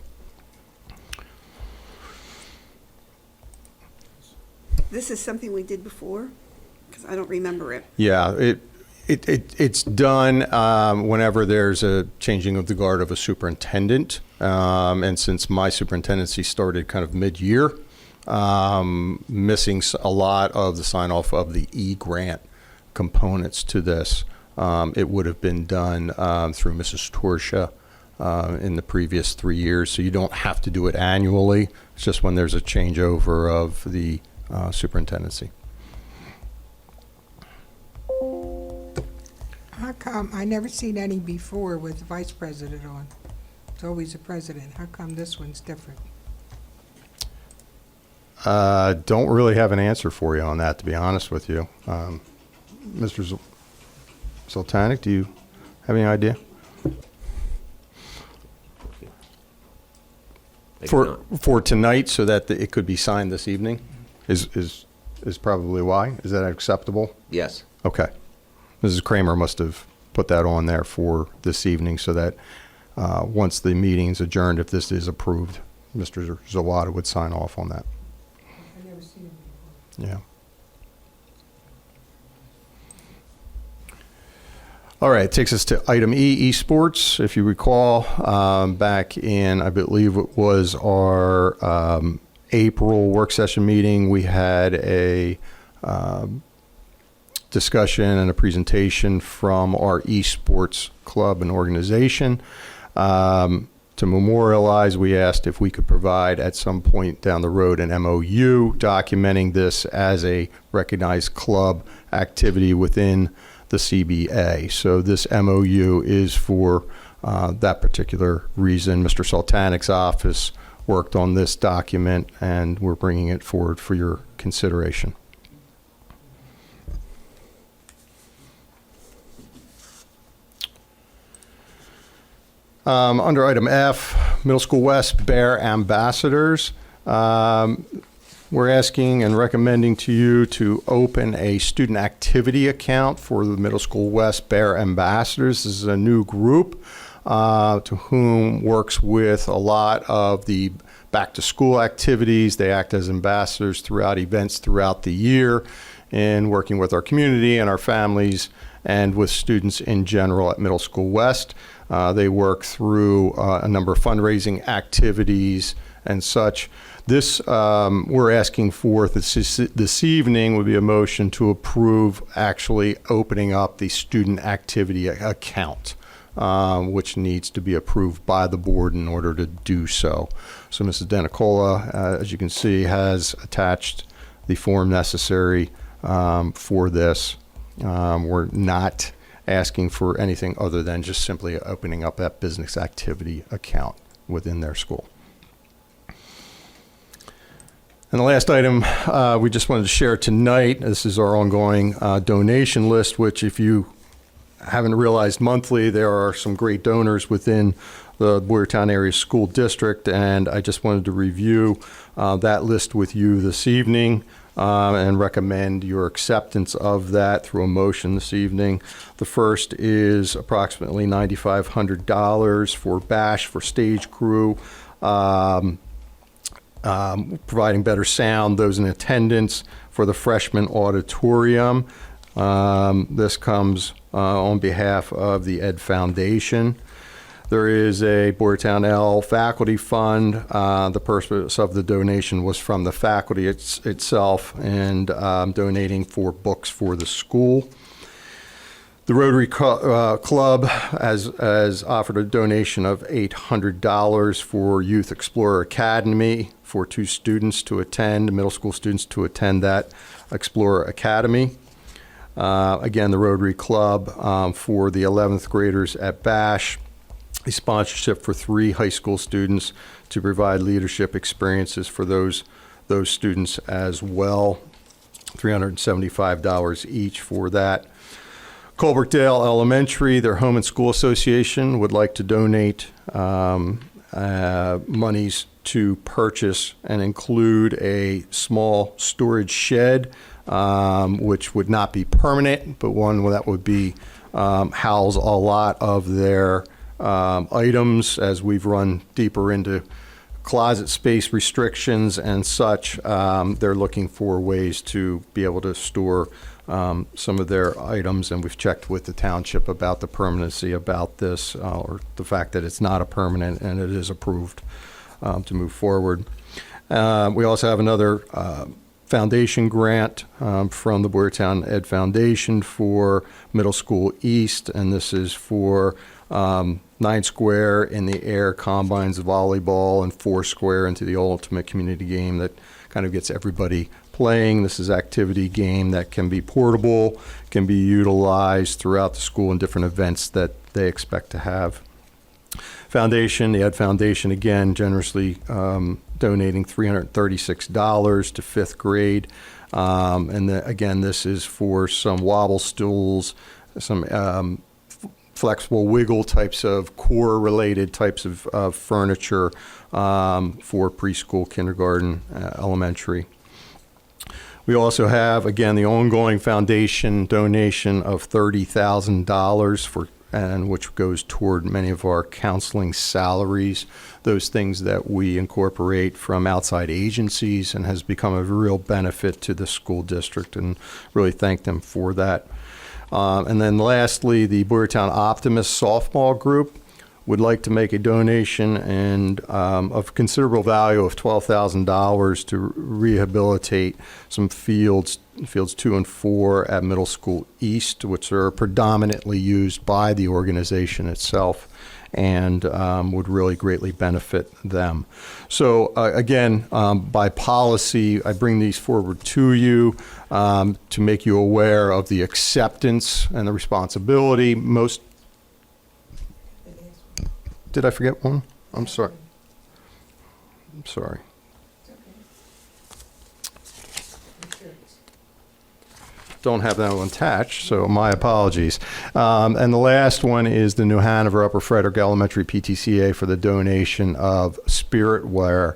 This is something we did before? Because I don't remember it. Yeah, it's done whenever there's a changing of the guard of a superintendent, and since my superintendency started kind of mid-year, missing a lot of the sign-off of the e-grant components to this. It would have been done through Mrs. Torsha in the previous 3 years, so you don't have to do it annually. It's just when there's a changeover of the superintendency. How come, I never seen any before with the vice president on? It's always the president. How come this one's different? Don't really have an answer for you on that, to be honest with you. Mr. Zoltanic, do you have any idea? For tonight, so that it could be signed this evening, is probably why. Is that acceptable? Yes. Okay. Mrs. Kramer must have put that on there for this evening so that once the meeting's adjourned, if this is approved, Mr. Zawada would sign off on that. I never seen it before. Yeah. All right, takes us to item E, esports. If you recall, back in, I believe it was our April work session meeting, we had a discussion and a presentation from our esports club and organization. To memorialize, we asked if we could provide at some point down the road an MOU documenting this as a recognized club activity within the CBA. So this MOU is for that particular reason. Mr. Sultanic's office worked on this document, and we're bringing it forward for your consideration. Under item F, Middle School West Bear Ambassadors. We're asking and recommending to you to open a student activity account for the Middle School West Bear Ambassadors. This is a new group to whom works with a lot of the back-to-school activities. They act as ambassadors throughout events throughout the year in working with our community and our families and with students in general at Middle School West. They work through a number of fundraising activities and such. This, we're asking for this evening would be a motion to approve actually opening up the student activity account, which needs to be approved by the board in order to do so. So Mrs. Denicola, as you can see, has attached the form necessary for this. We're not asking for anything other than just simply opening up that business activity account within their school. And the last item we just wanted to share tonight, this is our ongoing donation list, which if you haven't realized monthly, there are some great donors within the Boyertown Area School District, and I just wanted to review that list with you this evening and recommend your acceptance of that through a motion this evening. The first is approximately $9,500 for BASH for stage crew, providing better sound, those in attendance for the freshman auditorium. This comes on behalf of the Ed Foundation. There is a Boyertown L faculty fund. The purpose of the donation was from the faculty itself and donating for books for the school. The Rotary Club has offered a donation of $800 for Youth Explorer Academy for 2 students to attend, middle school students to attend that Explorer Academy. Again, the Rotary Club for the 11th graders at BASH, a sponsorship for 3 high school students to provide leadership experiences for those students as well. $375 each for that. Colbrookdale Elementary, their Home and School Association would like to donate monies to purchase and include a small storage shed, which would not be permanent, but one that would be house a lot of their items. As we've run deeper into closet space restrictions and such, they're looking for ways to be able to store some of their items, and we've checked with the township about the permanency about this, or the fact that it's not a permanent and it is approved to move forward. We also have another foundation grant from the Boyertown Ed Foundation for Middle School East, and this is for 9 square in the air combines volleyball and 4 square into the ultimate community game that kind of gets everybody playing. This is activity game that can be portable, can be utilized throughout the school in different events that they expect to have. Foundation, the Ed Foundation, again, generously donating $336 to 5th grade. Again, this is for some wobble stools, some flexible wiggle types of core-related types of furniture for preschool, kindergarten, elementary. We also have, again, the ongoing foundation donation of $30,000 for, and which goes toward many of our counseling salaries, those things that we incorporate from outside agencies, and has become a real benefit to the school district, and really thank them for that. And then lastly, the Boyertown Optimist softball group would like to make a donation and of considerable value of $12,000 to rehabilitate some fields 2 and 4 at Middle School East, which are predominantly used by the organization itself, and would really greatly benefit them. So again, by policy, I bring these forward to you to make you aware of the acceptance and the responsibility. Did I forget one? I'm sorry. I'm sorry. don't have that one attached, so my apologies. And the last one is the New Hanover Upper Frederick Elementary PTCA for the donation of Spirit Wear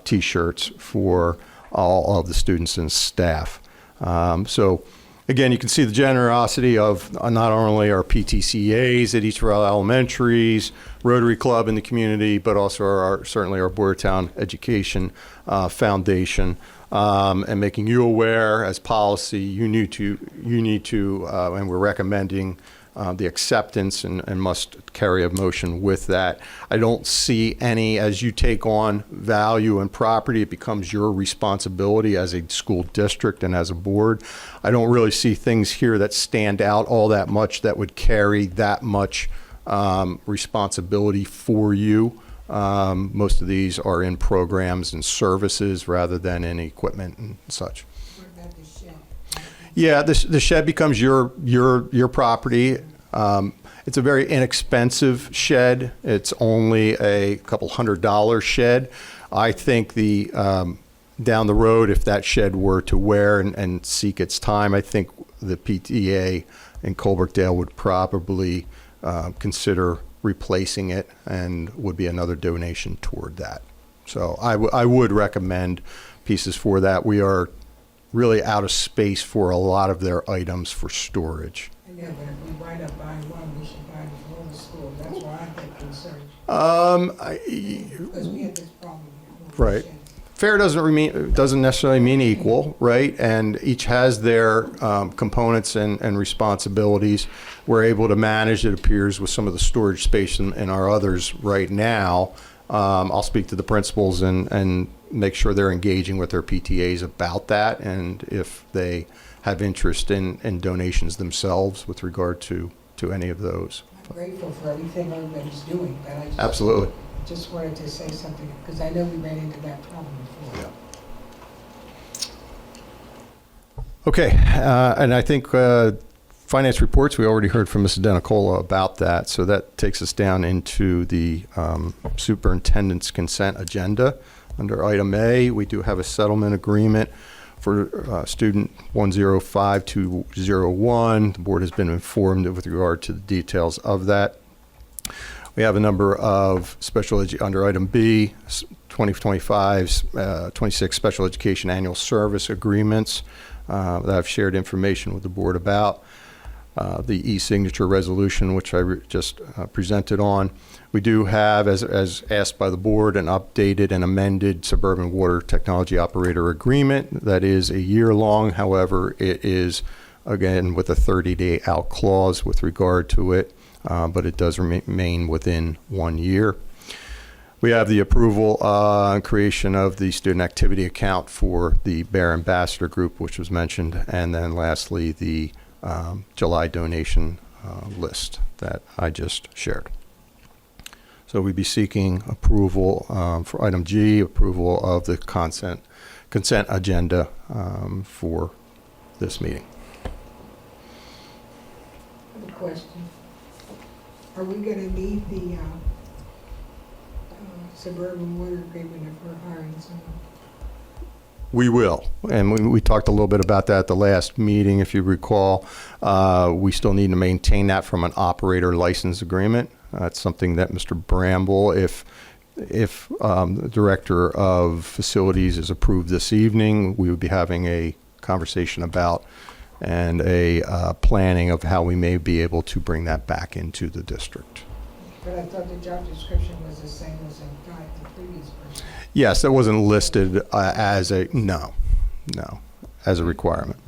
T-shirts for all of the students and staff. So again, you can see the generosity of not only our PTCAs at each of our elementaries, Rotary Club in the community, but also certainly our Boyertown Education Foundation, and making you aware as policy, you need to, and we're recommending the acceptance and must carry a motion with that. I don't see any, as you take on value and property, it becomes your responsibility as a school district and as a board. I don't really see things here that stand out all that much that would carry that much responsibility for you. Most of these are in programs and services rather than in equipment and such. What about the shed? Yeah, the shed becomes your property. It's a very inexpensive shed. It's only a couple $100 shed. I think the down the road, if that shed were to wear and seek its time, I think the PTA in Colbrookdale would probably consider replacing it and would be another donation toward that. So I would recommend pieces for that. We are really out of space for a lot of their items for storage. Yeah, but if we wind up buying one, we should buy it for all the schools. That's why I get concerned. Because we had this problem here. with the Right. shed. Fair doesn't necessarily mean equal, right? And each has their components and responsibilities. We're able to manage, it appears, with some of the storage space in our others right now. I'll speak to the principals and make sure they're engaging with their PTAs about that, and if they have interest in donations themselves with regard to any of those. I'm grateful for everything everybody's doing, but I Absolutely. just wanted to say something, because I know we ran into that problem before. Okay, and I think finance reports, we already heard from Mrs. Denicola about that, so that takes us down into the superintendent's consent agenda. Under item A, we do have a settlement agreement for student 105201. The board has been informed with regard to the details of that. We have a number of under item B, 2025's 26 special education annual service agreements that I've shared information with the board about. The e-signature resolution, which I just presented on. We do have, as asked by the board, an updated and amended suburban water technology operator agreement that is a year long. However, it is, again, with a 30-day out clause with regard to it, but it does remain within 1 year. We have the approval and creation of the student activity account for the Bear Ambassador Group, which was mentioned, and then lastly, the July donation list that I just shared. So we'd be seeking approval for item G, approval of the consent agenda for this meeting. I have a question. Are we going to need the suburban water agreement if we're hiring someone? We will, and we talked a little bit about that at the last meeting, if you recall. We still need to maintain that from an operator license agreement. That's something that Mr. Bramble, if the Director of Facilities is approved this evening, we would be having a conversation about and a planning of how we may be able to bring that back into the district. But I thought the job description was the same as the previous person. Yes, that wasn't listed as a, no, as a requirement.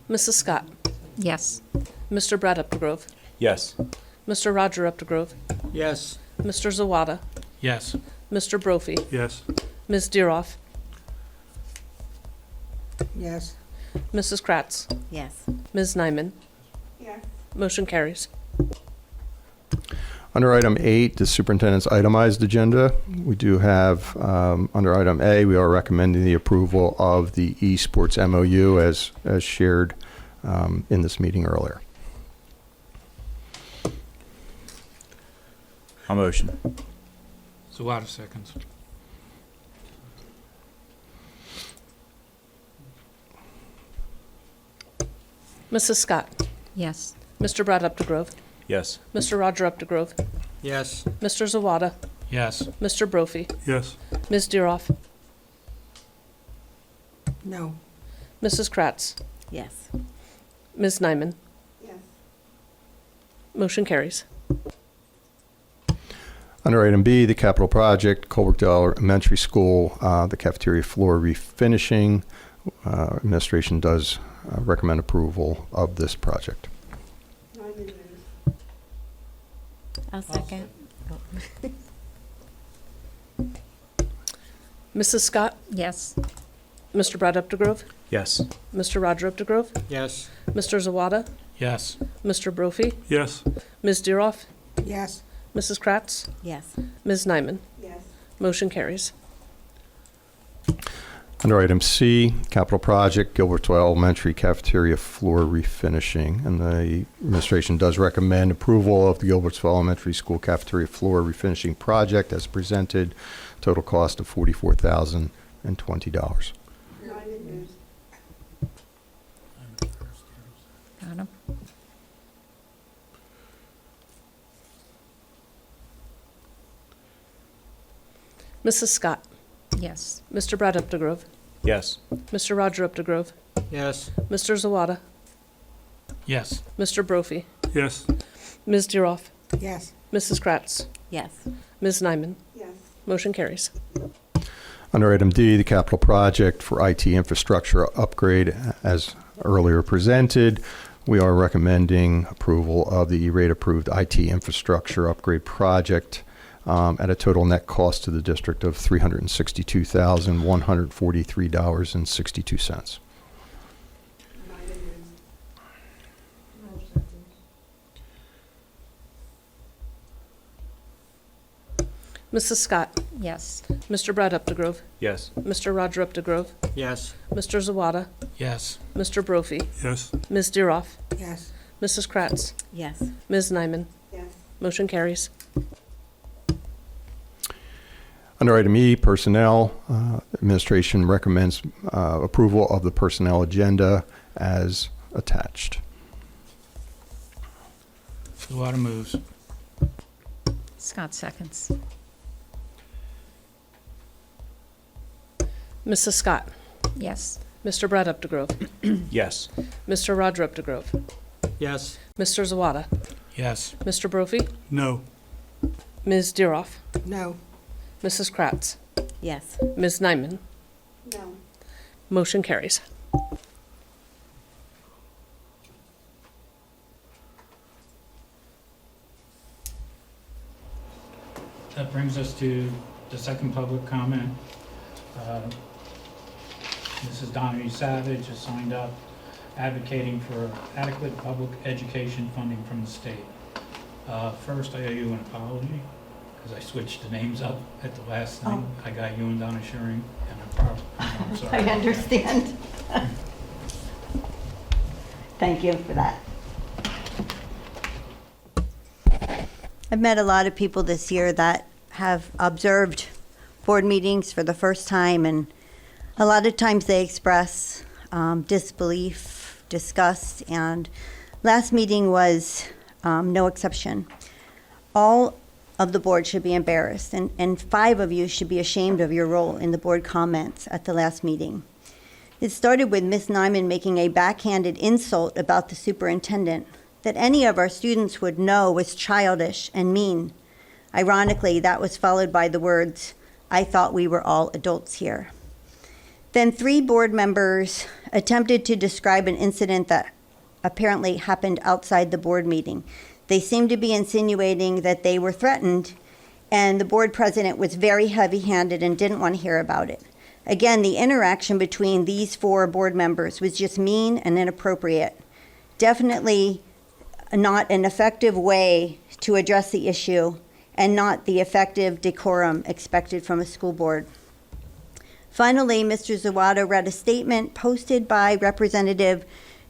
Mrs. Scott, Yes. Mr. Brett Updegrove, Yes. Mr. Roger Updegrove, Yes. Mr. Zawada, Yes. Mr. Brophy, Yes. Ms. Deeroff, Yes. Mrs. Kratz, Yes. Ms. Nyman. Yes. Motion carries. Under item 8, the superintendent's itemized agenda, we do have, under item A, we are recommending the approval of the esports MOU as shared in this meeting earlier. I'll motion. Zawada seconds. Mrs. Scott, Yes. Mr. Brad Updegrove, Yes. Mr. Roger Updegrove, Yes. Mr. Zawada, Yes. Mr. Brophy, Yes. Ms. Deeroff, No. Mrs. Kratz, Yes. Ms. Nyman. Yes. Motion carries. Under item B, the capital project, Colbrookdale Elementary School, the cafeteria floor refinishing. Administration does recommend approval of this project. I'll second. Mrs. Scott, Yes. Mr. Brad Updegrove, Yes. Mr. Roger Updegrove, Yes. Mr. Zawada, Yes. Mr. Brophy, Yes. Ms. Deeroff, Yes. Mrs. Kratz, Yes. Ms. Nyman. Yes. Motion carries. Under item C, capital project, Gilbertsville Elementary cafeteria floor refinishing. And the administration does recommend approval of the Gilbertsville Elementary School cafeteria floor refinishing project as presented. Total cost of $44,020. Got him. Mrs. Scott, Yes. Mr. Brad Updegrove, Yes. Mr. Roger Updegrove, Yes. Mr. Zawada, Yes. Mr. Brophy, Yes. Ms. Deeroff, Yes. Mrs. Kratz, Yes. Ms. Nyman. Yes. Motion carries. Under item D, the capital project for IT infrastructure upgrade as earlier presented. We are recommending approval of the E-rate approved IT infrastructure upgrade project at a total net cost to the district of $362,143.62. Mrs. Scott, Yes. Mr. Brad Updegrove, Yes. Mr. Roger Updegrove, Yes. Mr. Zawada, Yes. Mr. Brophy, Yes. Ms. Deeroff, Yes. Mrs. Kratz, Yes. Ms. Nyman. Yes. Motion carries. Under item E, personnel, administration recommends approval of the personnel agenda as attached. Zawada moves. Scott seconds. Mrs. Scott, Yes. Mr. Brad Updegrove, Yes. Mr. Roger Updegrove, Yes. Mr. Zawada, Yes. Mr. Brophy, No. Ms. Deeroff, No. Mrs. Kratz, Yes. Ms. Nyman. No. Motion carries. That brings us to the second public comment. Mrs. Donahue Savage has signed up advocating for adequate public education funding from the state. First, I owe you an apology because I switched the names up at the last thing. I got you and Donna Shearing, and I'm sorry. I understand. Thank you for that. I've met a lot of people this year that have observed board meetings for the first time, and a lot of times they express disbelief, disgust, and last meeting was no exception. All of the board should be embarrassed, and 5 of you should be ashamed of your role in the board comments at the last meeting. It started with Ms. Nyman making a backhanded insult about the superintendent that any of our students would know was childish and mean. Ironically, that was followed by the words, "I thought we were all adults here." Then 3 board members attempted to describe an incident that apparently happened outside the board meeting. They seemed to be insinuating that they were threatened, and the board president was very heavy-handed and didn't want to hear about it. Again, the interaction between these 4 board members was just mean and inappropriate. Definitely not an effective way to address the issue and not the effective decorum expected from a school board. Finally, Mr. Zawada read a statement posted by Representative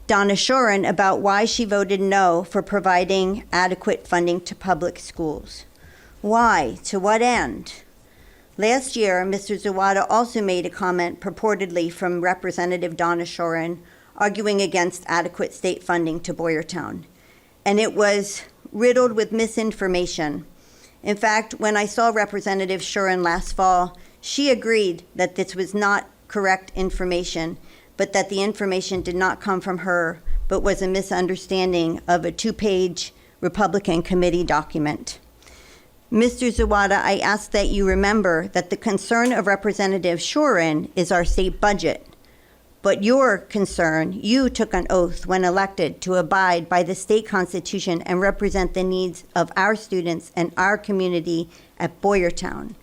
Donna Shoren about why she voted no for providing adequate funding to public schools. Why? To what end? Last year, Mr. Zawada also made a comment purportedly from Representative Donna Shoren arguing against adequate state funding to Boyertown. And it was riddled with misinformation. In fact, when I saw Representative Shoren last fall, she agreed that this was not correct information, but that the information did not come from her, but was a misunderstanding of a 2-page Republican committee document. Mr. Zawada, I ask that you remember that the concern of Representative Shoren is our state budget. But your concern, you took an oath when elected to abide by the state constitution and represent the needs of our students and our community at Boyertown.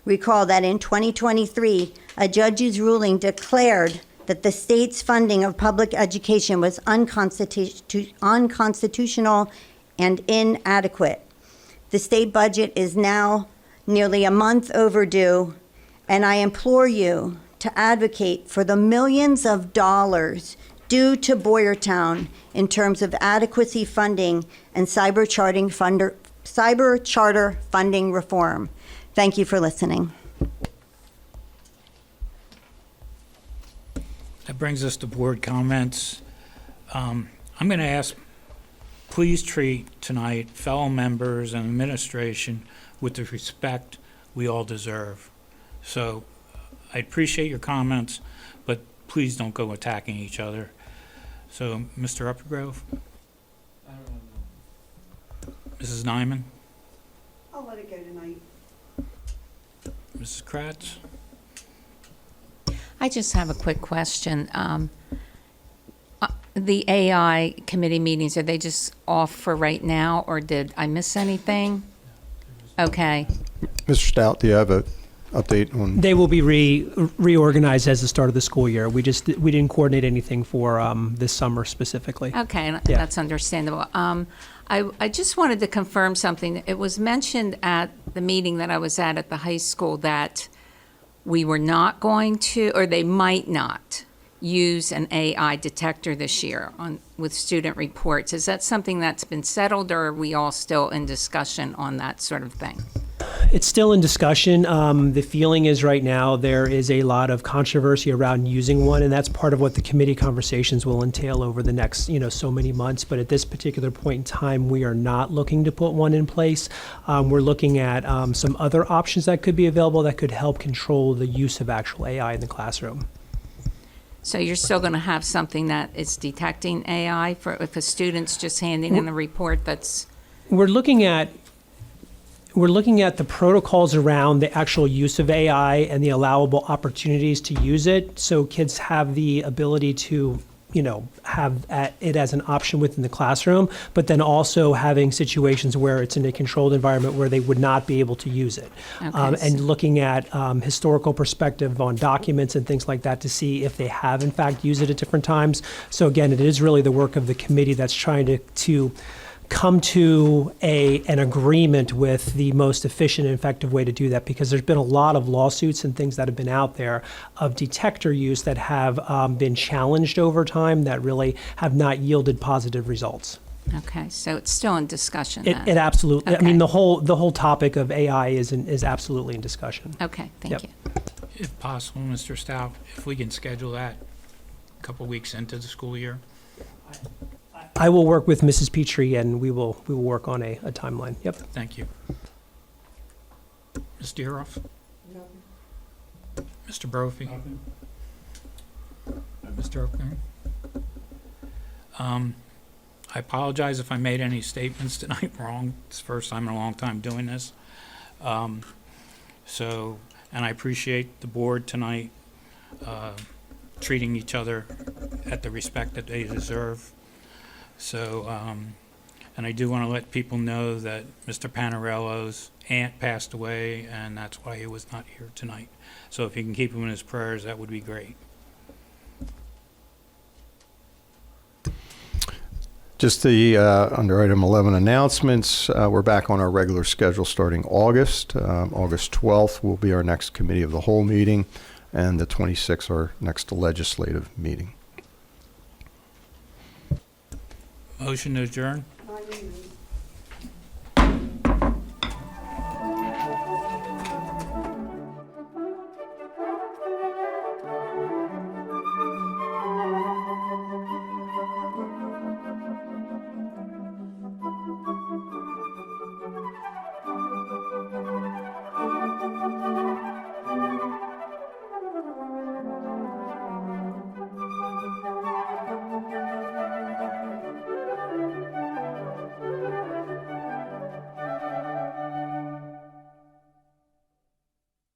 Recall that in 2023, a judge's ruling declared that the state's funding of public education was unconstitutional and inadequate. The state budget is now nearly a month overdue, and I implore you to advocate for the millions of dollars due to Boyertown in terms of adequacy funding and cyber charter funding reform. Thank you for listening. That brings us to board comments. I'm going to ask, please treat tonight fellow members and administration with the respect we all deserve. So I appreciate your comments, but please don't go attacking each other. So, Mr. Uppergrove? Mrs. Nyman? I'll let it go tonight. Mrs. Kratz? I just have a quick question. The AI committee meetings, are they just off for right now, or did I miss anything? Okay. Mr. Stout, do you have an update on? They will be reorganized as the start of the school year. We didn't coordinate anything for this summer specifically. Okay, Yeah. that's understandable. I just wanted to confirm something. It was mentioned at the meeting that I was at the high school that we were not going to, or they might not, use an AI detector this year with student reports. Is that something that's been settled, or are we all still in discussion on that sort of thing? It's still in discussion. The feeling is right now there is a lot of controversy around using one, and that's part of what the committee conversations will entail over the next, so many months. But at this particular point in time, we are not looking to put one in place. We're looking at some other options that could be available that could help control the use of actual AI in the classroom. So you're still going to have something that is detecting AI for if a student's just handing in a report that's... We're looking at the protocols around the actual use of AI and the allowable opportunities to use it, so kids have the ability to, have it as an option within the classroom, but then also having situations where it's in a controlled environment where they would not be able to use it. Okay, And looking at historical perspective on documents and things like that to see if they have in fact used it at different times. So again, it is really the work of the committee that's trying to come to an agreement with the most efficient and effective way to do that, because there's been a lot of lawsuits and things that have been out there of detector use that have been challenged over time that really have not yielded positive results. Okay, so it's still in discussion It then? absolutely, I Okay. mean, the whole topic of AI is absolutely in discussion. Okay, thank Yep. you. If possible, Mr. Stout, if we can schedule that a couple weeks into the school year. I will work with Mrs. Petrie and we will work on a timeline. Yep. Thank you. Ms. Deeroff? Mr. Brophy? Mr. O'Quinn? I apologize if I made any statements tonight wrong. It's the first time in a long time doing this. And I appreciate the board tonight treating each other at the respect that they deserve. So, and I do want to let people know that Mr. Panarello's aunt passed away, and that's why he was not here tonight. So if you can keep him in his prayers, that would be great. Just the, under item 11 announcements, we're back on our regular schedule starting August. August 12th will be our next committee of the whole meeting, and the 26th our next legislative meeting. Motion to adjourn? I